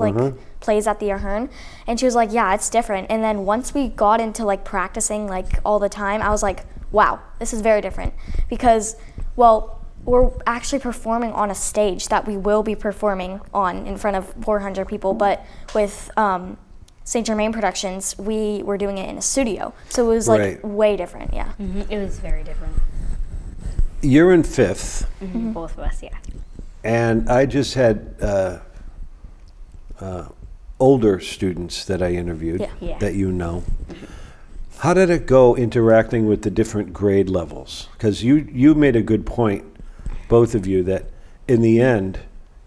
plays at the Ahern, and she was like, yeah, it's different. And then once we got into like practicing like all the time, I was like, wow, this is very different because, well, we're actually performing on a stage that we will be performing on in front of 400 people, but with Saint Germain Productions, we were doing it in a studio. So it was like way different, yeah. It was very different. You're in 5th. Both of us, yeah. And I just had older students that I interviewed that you know. How did it go interacting with the different grade levels? Because you made a good point, both of you, that in the end,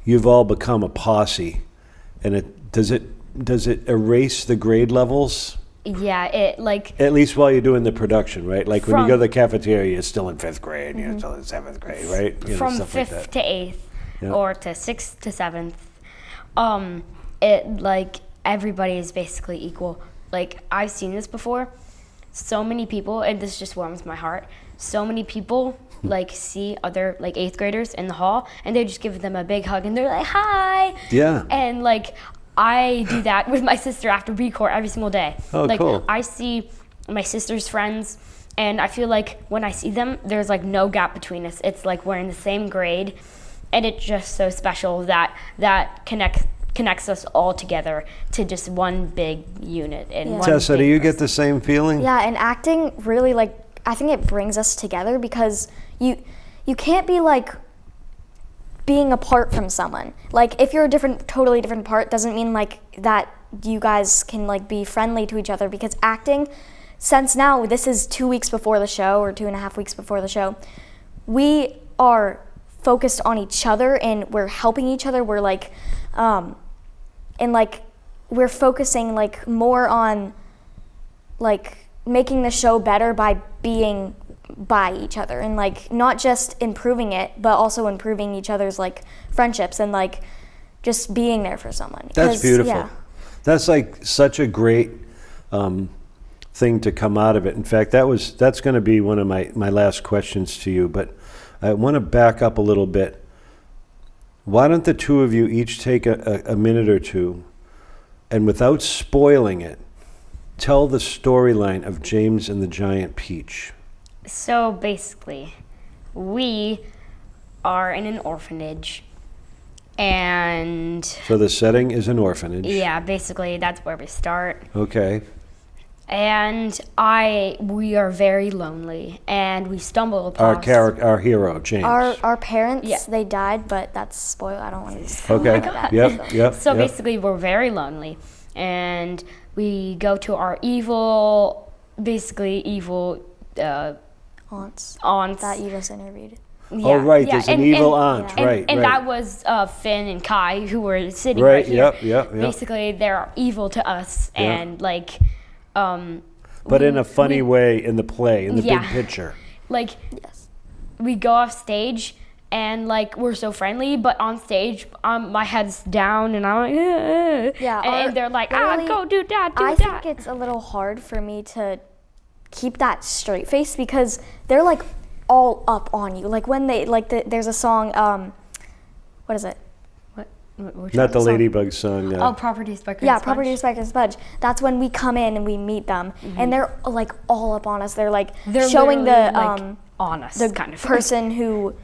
you've all become a posse. And does it erase the grade levels? Yeah, at least while you're doing the production, right? Like when you go to the cafeteria, you're still in 5th grade, and you're still in 7th grade, right? From 5th to 8th, or to 6th to 7th, everybody is basically equal. Like I've seen this before. So many people, and this just warms my heart, so many people see other 8th graders in the hall, and they just give them a big hug, and they're like, hi. Yeah. And I do that with my sister after B-Corps every single day. Oh, cool. I see my sister's friends, and I feel like when I see them, there's no gap between us. It's like we're in the same grade, and it's just so special that connects us all together to just one big unit. And Tessa, do you get the same feeling? Yeah, and acting really I think it brings us together because you can't be being apart from someone. If you're a totally different part, doesn't mean that you guys can be friendly to each other, because acting, since now this is 2 weeks before the show or 2.5 weeks before the show, we are focused on each other and we're helping each other. We're we're focusing more on making the show better by being by each other, and not just improving it but also improving each other's friendships and just being there for someone. That's beautiful. That's like such a great thing to come out of it. In fact, that's going to be one of my last questions to you, but I want to back up a little bit. Why don't the two of you each take a minute or two, and without spoiling it, tell the storyline of James and the Giant Peach. So basically, we are in an orphanage, and So the setting is an orphanage. yeah, basically that's where we start. Okay. And we are very lonely, and we stumble upon Our hero, James. Our parents, Yeah. they died, but that's spoiled. I don't want to spoil Okay. that. Yep. So yep. basically, we're very lonely, and we go to our evil Aunts aunts. that you just interviewed. Oh, right. There's an evil aunt. yeah. Right. And right. that was Finn and Kai, who were sitting Right, right here. yep. Basically, they're evil to us, Yeah. and like, But in a funny way in the play, in the big Yeah. picture. like Yes. we go off stage. And like we're so friendly, but on stage, my head's down, and I'm like, Yeah, and they're like, literally, go do that, do I that. think it's a little hard for me to keep that straight face because they're like all up on you. Like when they there's a song. What is it? Which Not the song? Ladybug song. Oh, Properties by Chris Yeah, Sponge. Property Respect and Spudge. That's when we come in and we meet them, and they're like all up on us. They're like They're showing the literally, like, on us, the kind of person who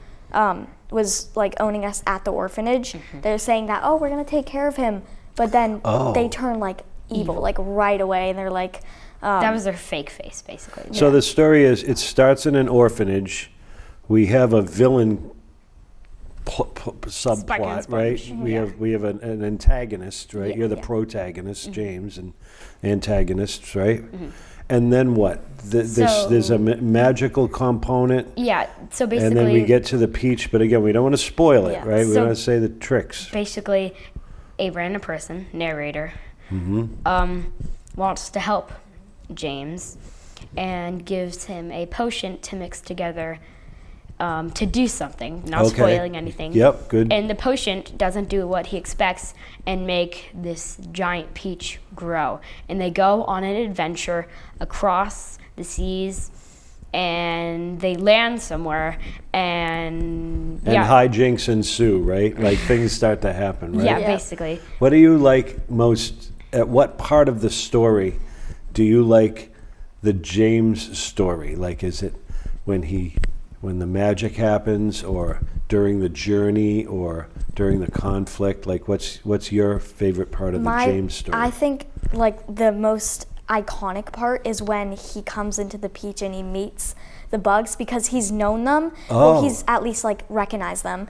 was like owning us at the orphanage. They're saying that, oh, we're gonna take care of him, but then they turn like evil like right away, and they're like. That was their fake face, basically. So the story is, it starts in an orphanage. We have a villain subplot, Sponge. right? We have an antagonist, right? You're the protagonist, James, and antagonists, right? And then what? There's a magical component, Yeah, so basically, and then we get to the peach. But again, we don't want to spoil it, Yeah. right? We So- want to say the tricks. basically, a random person, narrator, wants to help James and gives him a potion to mix together to do something, not Okay. spoiling anything. Yep, good. And the potion doesn't do what he expects and make this giant peach grow. And they go on an adventure across the seas, and they land somewhere, and hijinks ensue, right? Like things start to happen, right? yeah, Yeah. basically. What do you like most? At what part of the story do you like the James story? Like, is it when the magic happens, or during the journey, or during the conflict? Like, what's your favorite part of the James story? I think like the most iconic part is when he comes into the peach and he meets the bugs because he's known them. Well, he's at least like recognized them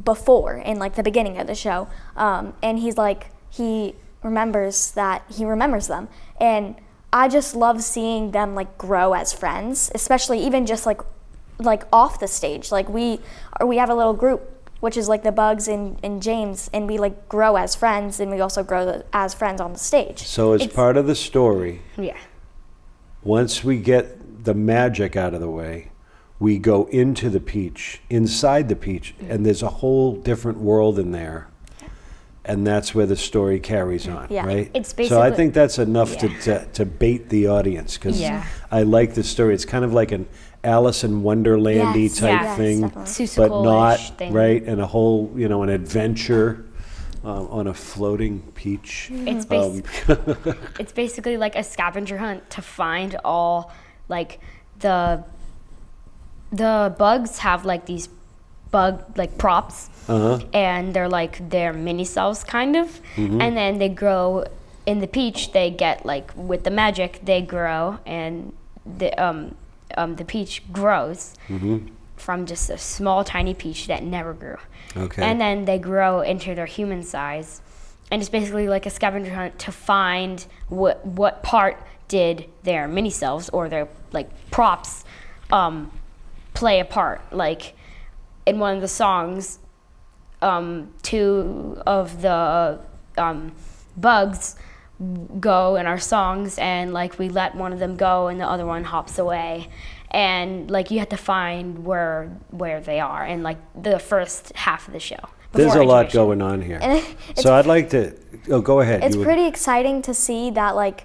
before in like the beginning of the show, and he's like he remembers them, and I just love seeing them like grow as friends, especially even just like off the stage. Like we have a little group, which is like the Bugs and James, and we like grow as friends, and we also grow as friends on the stage. So as part of the story, Yeah. once we get the magic out of the way, we go into the peach, inside the peach, and there's a whole different world in there. And that's where the story carries on, Yeah. right? It's so I basically- think that's enough Yeah. to bait the audience, because Yeah. I like the story. It's kind of like an Alice in Wonderland-y Yes, type yes, thing, definitely. but not, Seussical-ish thing. right? And a whole, an adventure on a floating peach. It's it's basically like a scavenger hunt to find all like the bugs have like these bug like props, and they're like their mini selves kind of, and then they grow in the peach. They get like with the magic they grow, and the peach grows from just a small tiny peach that never grew. Okay. And then they grow into their human size. And it's basically like a scavenger hunt to find what part did their mini selves or their like props play a part. Like in one of the songs, two of the bugs go in our songs, and like we let one of them go and the other one hops away, and like you have to find where they are in like the first half of the show, There's a lot intermission. going on here. And So I'd like to, go ahead. it's You were- pretty exciting to see that, like,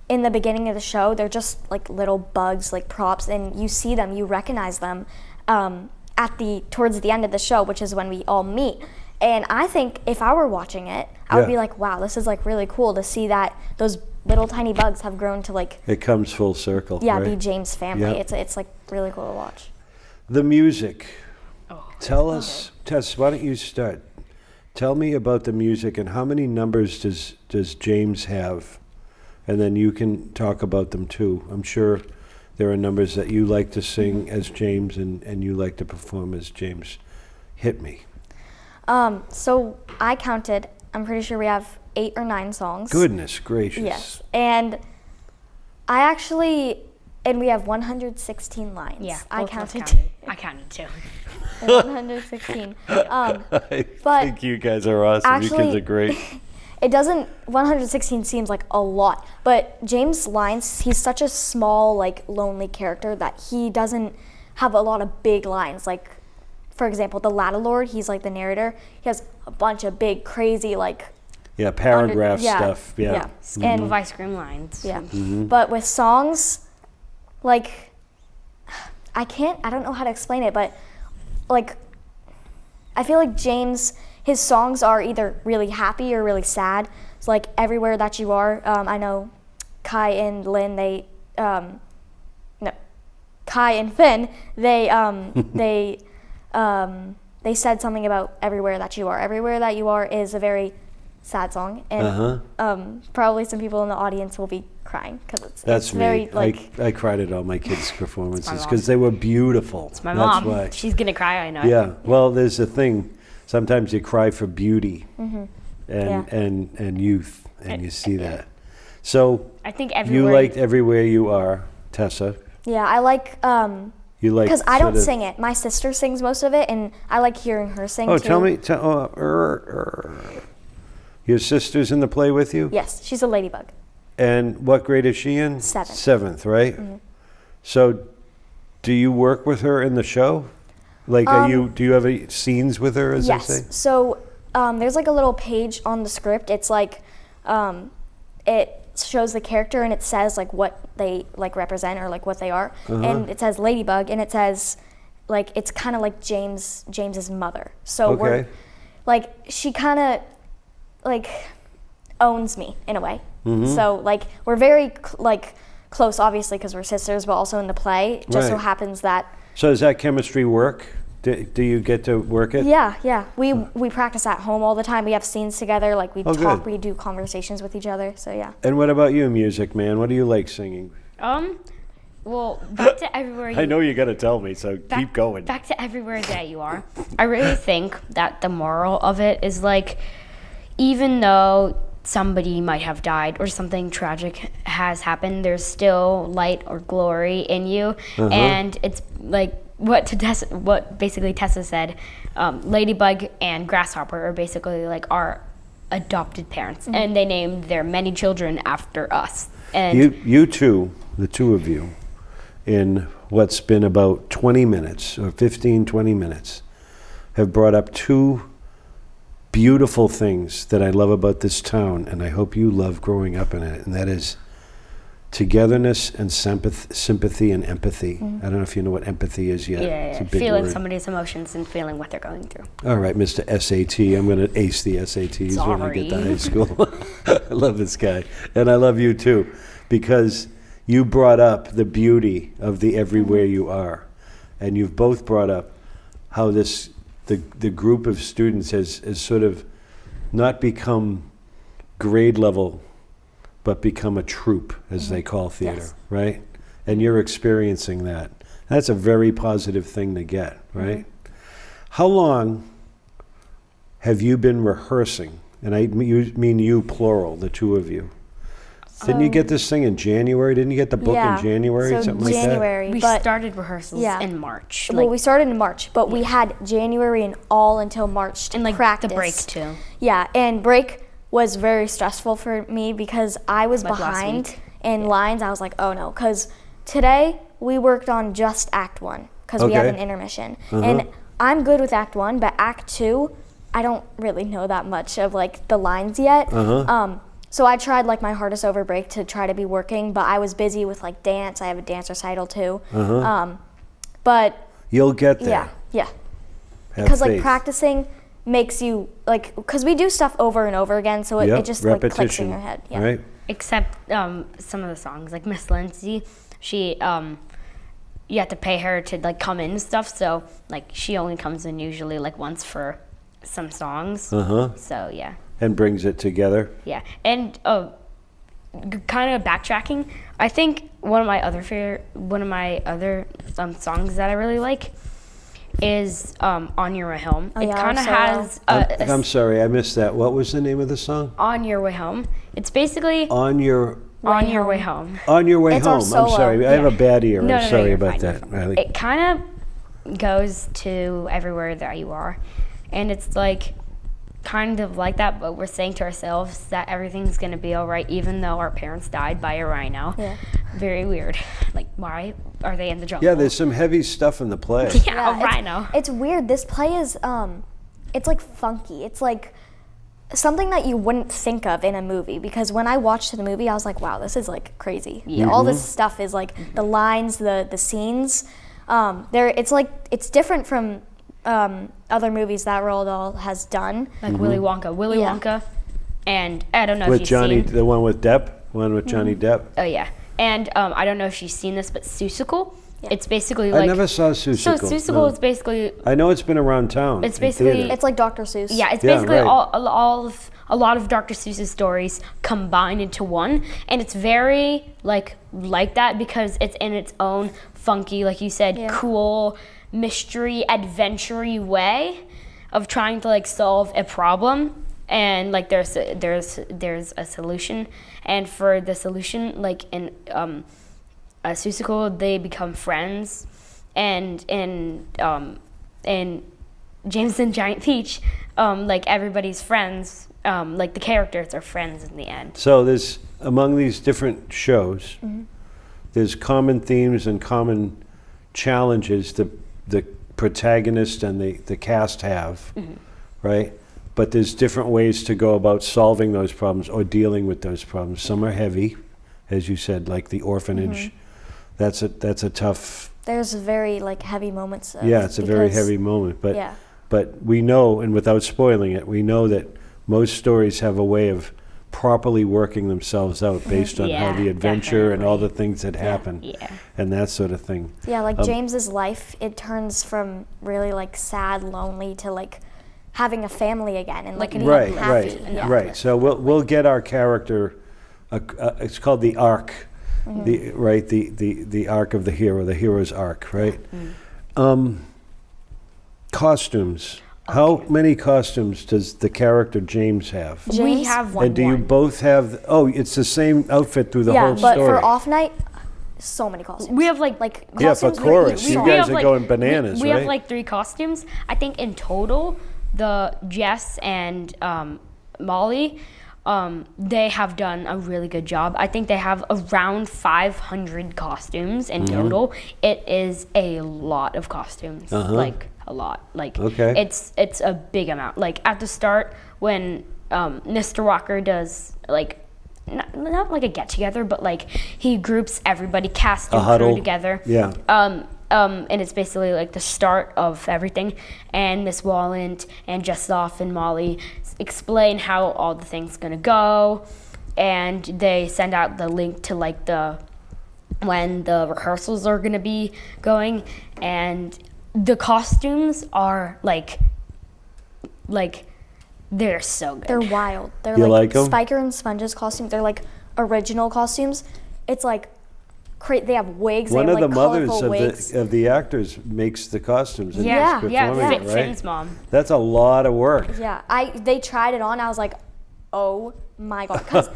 in the beginning of the show, they're just like little bugs, like props, and you see them, you recognize them towards the end of the show, which is when we all meet. And I think if I were watching it, I would Yeah. be like, wow, this is like really cool to see that those little tiny bugs have grown to, like, It comes full circle, yeah, right? be James' family. Yeah. It's like really cool to watch. The music. Oh, Tell us, Tess, why don't you start? Tell me about the music and how many numbers does James have? And then you can talk about them too. I'm sure there are numbers that you like to sing as James and you like to perform as James. Hit me. So I counted, I'm pretty sure we have 8 or 9 songs. Goodness gracious. Yes. And we have 116 lines. Yeah, I both of us counted. I counted too. 116. I But think you guys are awesome. You kids actually- are great. 116 seems like a lot, but James' lines, he's such a small, like, lonely character that he doesn't have a lot of big lines. Like, for example, the Ladalord, he's like the narrator. He has a bunch of big, crazy, like, Yeah, paragraph yeah, stuff. Yeah. yeah. Scoop of ice cream lines. Yeah. Mm-hmm. But with songs, like, I don't know how to explain it, but, like, I feel like James, his songs are either really happy or really sad. It's like Everywhere That You Are. I know Kai and Lynn, Kai and Finn, they said something about Everywhere That You Are. Everywhere That You Are is a very sad song, and probably some people in the audience will be crying because That's it's me. very, like, I cried at all my kids' performances mom. because they were beautiful. It's my That's mom. why. She's gonna cry. I know. Yeah. Well, there's a thing. Sometimes you cry for beauty Yeah. and youth, and you see that. So I think you everywhere. liked Everywhere You Are, Tessa. yeah, I like You like because I don't sort of- sing it. My sister sings most of it, and I like hearing her sing Oh, too. tell me. Your sister's in the play with you? Yes, she's a ladybug. And what grade is she in? 7th. 7th, right? So, do you work with her in the show? Like, do you have any scenes with her, as they say? Yes. So there's like a little page on the script. It's like it shows the character and it says like what they like represent or like what they are. And it says ladybug and it says like it's kind of like James's mother. So we're Okay. like she kind of like owns me in a way. So like we're very close, obviously, because we're sisters, but also in the play. It just so Right. happens that. So, does that chemistry work? Do you get to work it? Yeah. We practice at home all the time. We have scenes together. Like we Oh, talk, good. we do conversations with each other. So yeah. And what about you, music man? What do you like singing? Well, back to everywhere. I know you got to tell me, so keep going. Back to Everywhere That You Are. I really think that the moral of it is like, even though somebody might have died or something tragic has happened, there's still light or glory in you. And it's like what basically Tessa said, Ladybug and Grasshopper are basically like our adopted parents, and they named their many children after us. And You two, the two of you, in what's been about 20 minutes or 15, 20 minutes, have brought up two beautiful things that I love about this town, and I hope you love growing up in it, and that is togetherness and sympathy and empathy. I don't know if you know what empathy is yet. It's a big feeling word. somebody's emotions and feeling what they're going through. All right, Mr. SAT. I'm going to ace the SATs when I get to high school. I love this guy. And I love you too, because you brought up the beauty of the Everywhere You Are. And you've both brought up how the group of students has sort of not become grade level, but become a troupe, as they call theater, Yes. right? And you're experiencing that. That's a very positive thing to get, right? How long have you been rehearsing? And I mean you plural, the two of you. Didn't you get this thing in January? Didn't you get the book in January? So Something like that? January. We but, started rehearsals yeah. in March. well, we started in March, but we had January and all until March to and like practice. the break too. Yeah, and break was very stressful for me because I was Like last behind week. in lines. I was like, oh no, because today we worked on just Act 1 because we had Okay. an intermission. And I'm good with Act 1, but Act 2, I don't really know that much of like the lines yet. So I tried like my hardest over break to try to be working, but I was busy with like dance. I have a dance recital too. But You'll get there. yeah. Have Because like faith. practicing makes you like, because we do stuff over and over again, so it, Yep, it just like clicks in repetition, your head. Yeah. Right? Except some of the songs, like Miss Lindsay, she you have to pay her to like come in and stuff. So like she only comes in usually like once for some songs. So yeah. And brings it together. Yeah, and kind of backtracking, I think one of my other songs that I really like is "On Your Way Home." Oh, It yeah, kind of so has I'm sorry, I missed that. What was the name of the song? "On Your Way Home." It's basically On Your Way home. On Your Way It's our Home. solo. I'm sorry, I have a bad ear. No, I'm no, sorry you're about fine, you're that, fine. Riley. It kind of goes to everywhere that you are, and it's like kind of like that, but we're saying to ourselves that everything's gonna be all right, even though our parents died by a rhino. Yeah. Very weird. Like, why are they in the jungle? Yeah, there's some heavy stuff in the play. Yeah, a rhino. It's weird. This play is it's like funky. It's like something that you wouldn't think of in a movie, because when I watched the movie I was like, wow, this is like crazy. Yeah. All this stuff is like the lines, the scenes. It's different from other movies that Roald Dahl has done. Like Willy Wonka. Willy Yeah. Wonka. And I don't know if With you've Johnny, seen. the one with Depp? One with Johnny Depp? Oh, yeah. And I don't know if she's seen this, but Seussical. Yeah. It's basically I like. never saw So Seussical. Seussical no. is basically. I know it's been around town. It's in basically- theater. It's like Dr. Seuss. Yeah, it's Yeah, basically right. all of a lot of Dr. Seuss's stories combined into one, and it's very like that because it's in its own funky, like you said, Yeah. cool mystery adventure-y way of trying to like solve a problem, and like there's a solution, and for the solution, like in a Seussical, they become friends, and in James and Giant Peach, like everybody's friends, like the characters are friends in the end. So there's, among these different shows, there's common themes and common challenges the protagonist and the cast have, right? But there's different ways to go about solving those problems or dealing with those problems. Some are heavy, as you said, like the orphanage. That's a tough. There's very like heavy moments. Yeah, it's a very because- heavy moment. But Yeah. but we know, and without spoiling it, we know that most stories have a way of properly working themselves out based on how Yeah, the adventure and all the definitely. things that happen Yeah. and that sort of thing. Yeah, like James's life, it turns from really like sad, lonely to like having a family again and like being Right, happy. right, Yeah. right. So we'll get our character. It's called the arc, the arc of the hero, the hero's arc, right? Costumes. How many costumes does the character James have? We James? have one. And do you both have? Oh, it's the same outfit through the Yeah, whole but story. for off night, so many costumes. We have like Yeah, for costumes chorus, we you saw. guys have, are like- going bananas, we right? have like 3 costumes. I think in total, the Jess and Molly, they have done a really good job. I think they have around 500 costumes in total. It is a lot of costumes, like a lot. Like Okay. it's a big amount. Like at the start when Mr. Walker does like. Not like a get together, but like he groups everybody, cast and huddle. crew together. Yeah. And it's basically like the start of everything. And Miss Wallant and Jessoff and Molly explain how all the things gonna go, and they send out the link to like when the rehearsals are gonna be going, and the costumes are like they're so good. They're wild. They're You like like 'em? Spiker and Sponge's costumes. They're like original costumes. It's like they have wigs. One they of have the like mothers colorful wigs. of the actors makes the costumes and yeah, is performing yeah, it, right? Finn's mom. That's a lot of work. Yeah, they tried it on. I was like, oh my god, because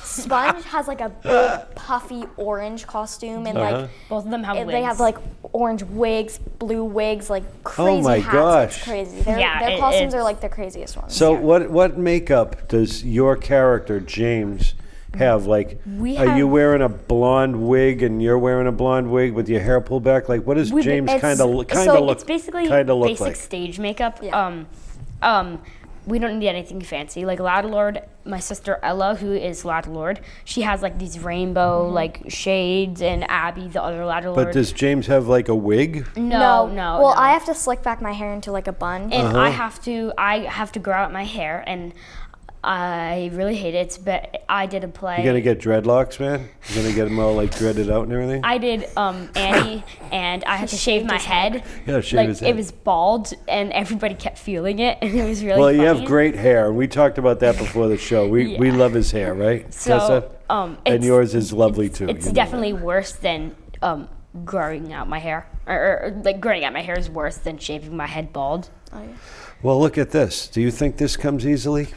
Sponge has like a big puffy orange costume and like Both of them have wigs. they have like orange wigs, blue wigs, like crazy my hats. gosh. It's crazy. Their Yeah, costumes are it's- like the craziest ones. So what makeup does your character James have? Like, We are you have- wearing a blonde wig and you're wearing a blonde wig with your hair pulled back? Like, what does James it's- kind of look? So it's basically kind of look basic like? stage makeup. Yeah. We don't need anything fancy. Like Ladlord, my sister Ella, who is Ladlord, she has like these rainbow like shades, and Abby, the other Ladlord. But does James have like a wig? No. Well, I have to slick back my hair into like a bun. And I have to grow out my hair, and I really hate it, but I did a play. You gonna get dreadlocks, man? You gonna get them all like dreaded out and everything? I did Annie, and I had to shave my head. Yeah, shave his head. It was bald, and everybody kept feeling it, and it was really Well, funny. you have great hair. We talked about that before the show. We love his hair, right, So, Tessa? And yours is lovely too. It's you know definitely worse than growing out my hair, or like growing out my hair is worse than shaving my head bald. Oh, yeah. Well, look at this. Do you think this comes easily?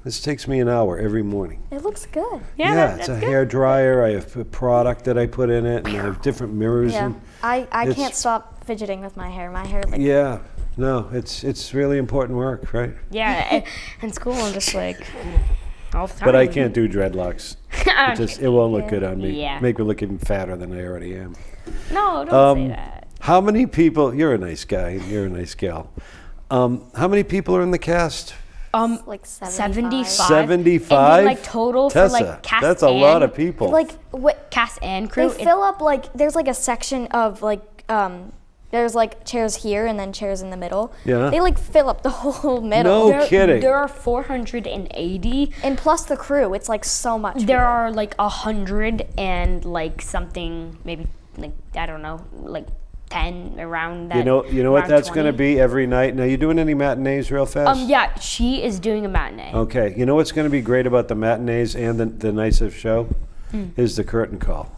This takes me an hour every morning. It looks good. Yeah, It's a hair dryer. I have a product that I put in it, and I have different mirrors. Yeah. And I can't stop fidgeting with my hair. My hair like yeah, no, it's really important work, right? Yeah, in school I'm just like all the time. But I can't do dreadlocks. It won't look good on me. Yeah. Make me look even fatter than I already am. No, don't say that. How many people? You're a nice guy. You're a nice gal. How many people are in the cast? like 75. 75? And then, like total Tessa, for like cast that's a and, lot of people. like what cast and crew. they fill up like there's like a section of like there's like chairs here and then chairs in the middle. Yeah. They like fill up the whole middle. No kidding. There are 480. And plus the crew, it's like so much. There are like 100 and like something, maybe like I don't know, like 10 around that. You know what around that's going to 20. be every night? Now, you doing any matinees real fast? Yeah, she is doing a matinee. Okay. You know what's going to be great about the matinees and the nights of show? Is the curtain call.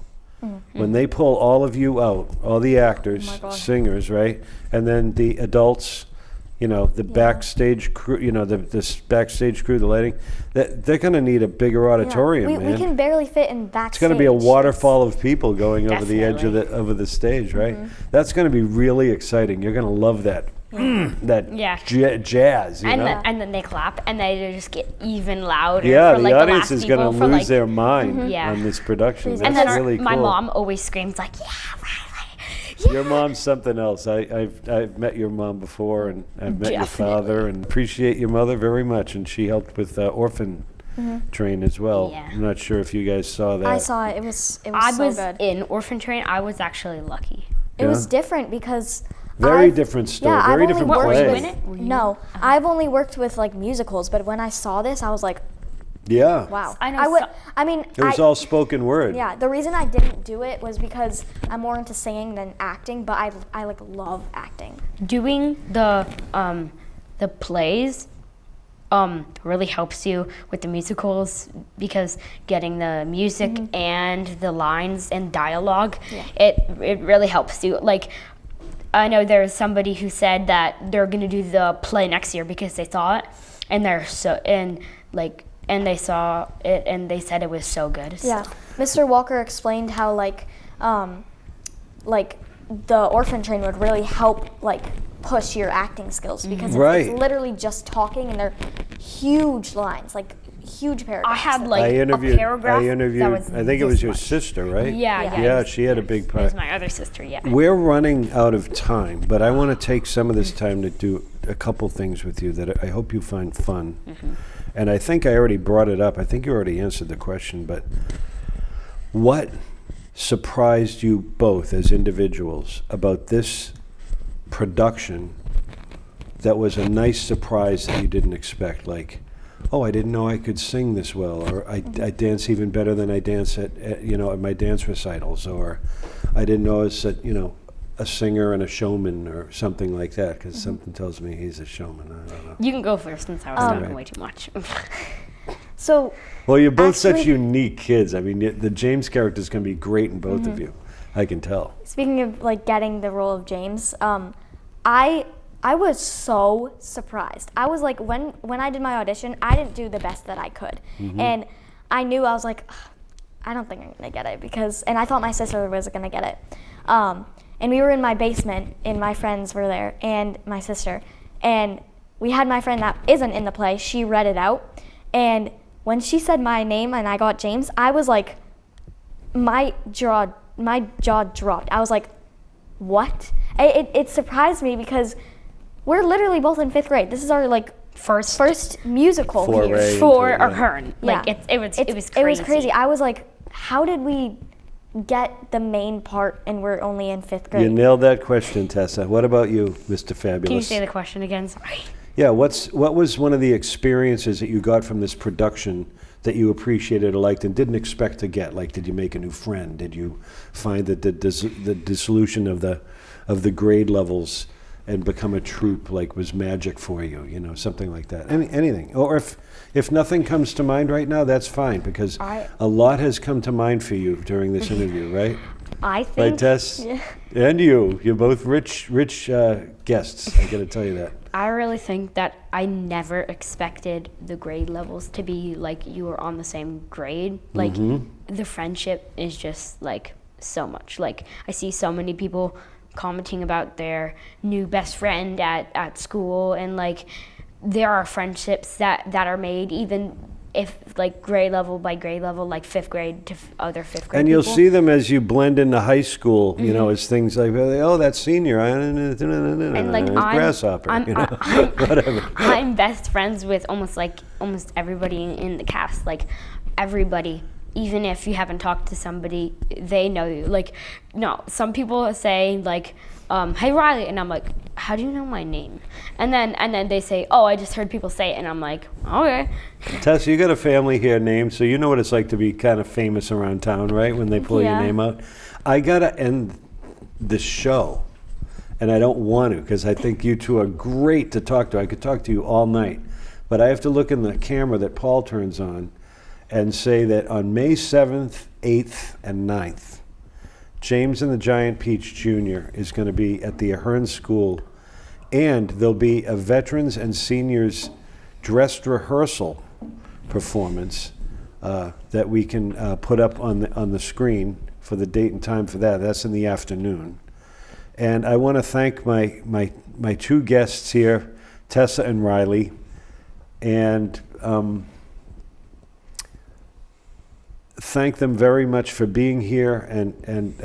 When they pull all of you out, all the actors, singers, right? And then the adults, the backstage crew, the backstage crew, the lighting, they're going to need a bigger auditorium, man. We can barely fit in backstage. It's going to be a waterfall of people going over the edge of the stage, right? That's going to be really exciting. You're going to love that. Jazz, and then they clap and they just get even louder. Yeah, for, the like, audience last is going to people for, lose like, their mind Yeah. on this production. That's and then really cool. my mom always screams like, "Yeah, Riley, Your mom's something else. I've met your mom before, and I've met your Definitely. father, and appreciate your mother very much. And she helped with Orphan Train as well. Yeah. I'm not sure if you guys saw that. I saw it. It was I so was good. in Orphan Train. I was actually lucky. It was Yeah. different because Very I've- different story. Yeah, Very I've different only worked play. Were you with in it? Were you- no. I've only worked with like musicals, but when I saw this, I was like, Yeah. wow. I know would. so- I mean, It was all spoken word. yeah. The reason I didn't do it was because I'm more into singing than acting, but I like love acting. Doing the plays really helps you with the musicals because getting the music and the lines and dialogue, it really helps you. Like, I know there's somebody who said that they're gonna do the play next year because they saw it, and they saw it and they said it was so good. Yeah. Mr. Walker explained how like the Orphan Train would really help like push your acting skills because Right. it's literally just talking and they're huge lines, like huge paragraphs. I had that- like I interviewed. a paragraph that was I think it was this your much. sister, right? Yeah. Yeah, she had a big It part. was my other sister, yeah. We're running out of time, but I want to take some of this time to do a couple things with you that I hope you find fun. And I think I already brought it up. I think you already answered the question, but what surprised you both as individuals about this production that was a nice surprise that you didn't expect? Like, oh, I didn't know I could sing this well, or I dance even better than I dance at my dance recitals, or I didn't know I was a singer and a showman or something like that, because something tells me he's a showman. I don't know. You can go first since I was talking way too much. So Well, you're both such Actually- unique kids. I mean, the James character is going to be great in both of you. I can tell. speaking of like getting the role of James, I was so surprised. I was like, when I did my audition, I didn't do the best that I could, and I knew I was like, "Ugh, I don't think I'm gonna get it and I thought my sister was gonna get it, and we were in my basement, and my friends were there, and my sister, and we had my friend that isn't in the play. She read it out, and when she said my name and I got James, I was like, my jaw dropped. I was like, what? It surprised me because we're literally both in 5th grade. This is our like first musical Foray here. into for it, a yeah. Hearn. Like Yeah. it was crazy. It was crazy. I was like, how did we get the main part and we're only in 5th grade? You nailed that question, Tessa. What about you, Mr. Fabulous? Can you say the question again? Sorry. Yeah, what was one of the experiences that you got from this production that you appreciated or liked and didn't expect to get? Like, did you make a new friend? Did you find that the dissolution of the grade levels and become a troupe like was magic for you? You know, something like that. Anything. Or if nothing comes to mind right now, that's fine, because a lot has come to mind for you during this interview, right? I think. Right, Tess? Yeah. And you. You're both rich guests. I got to tell you that. I really think that I never expected the grade levels to be like you were on the same grade. Like the friendship is just like so much. Like I see so many people commenting about their new best friend at school, and like there are friendships that are made even if like grade level by grade level, like 5th grade to other 5th grade And you'll people. see them as you blend into high school, you know, as things like, oh, that's senior. And like grasshopper, you know, whatever. I'm best friends with almost everybody in the cast. Like everybody, even if you haven't talked to somebody, they know you. Like, no, some people say like, hey Riley, and I'm like, how do you know my name? And then they say, oh, I just heard people say it, and I'm like, okay. Tess, you got a family here named, so you know what it's like to be kind of famous around town, right? When they pull your Yeah. name out. I got to end this show, and I don't want to, because I think you two are great to talk to. I could talk to you all night, but I have to look in the camera that Paul turns on and say that on May 7th, 8th, and 9th, James and the Giant Peach Jr. is going to be at the Ahern School, and there'll be a veterans and seniors dressed rehearsal performance that we can put up on the screen for the date and time for that. That's in the afternoon. And I want to thank my two guests here, Tessa and Riley, and thank them very much for being here and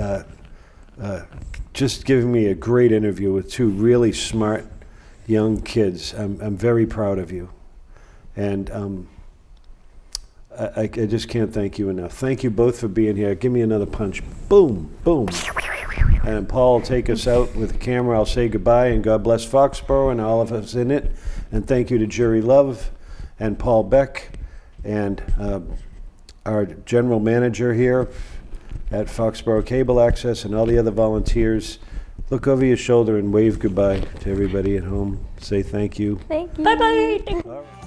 just giving me a great interview with two really smart young kids. I'm very proud of you. And I just can't thank you enough. Thank you both for being here. Give me another punch. Boom, boom. And Paul will take us out with the camera. I'll say goodbye, and God bless Foxborough and all of us in it. And thank you to Jerry Love and Paul Beck and our general manager here at Foxboro Cable Access and all the other volunteers. Look over your shoulder and wave goodbye to everybody at home. Say thank you. Thank you. Bye-bye. All right.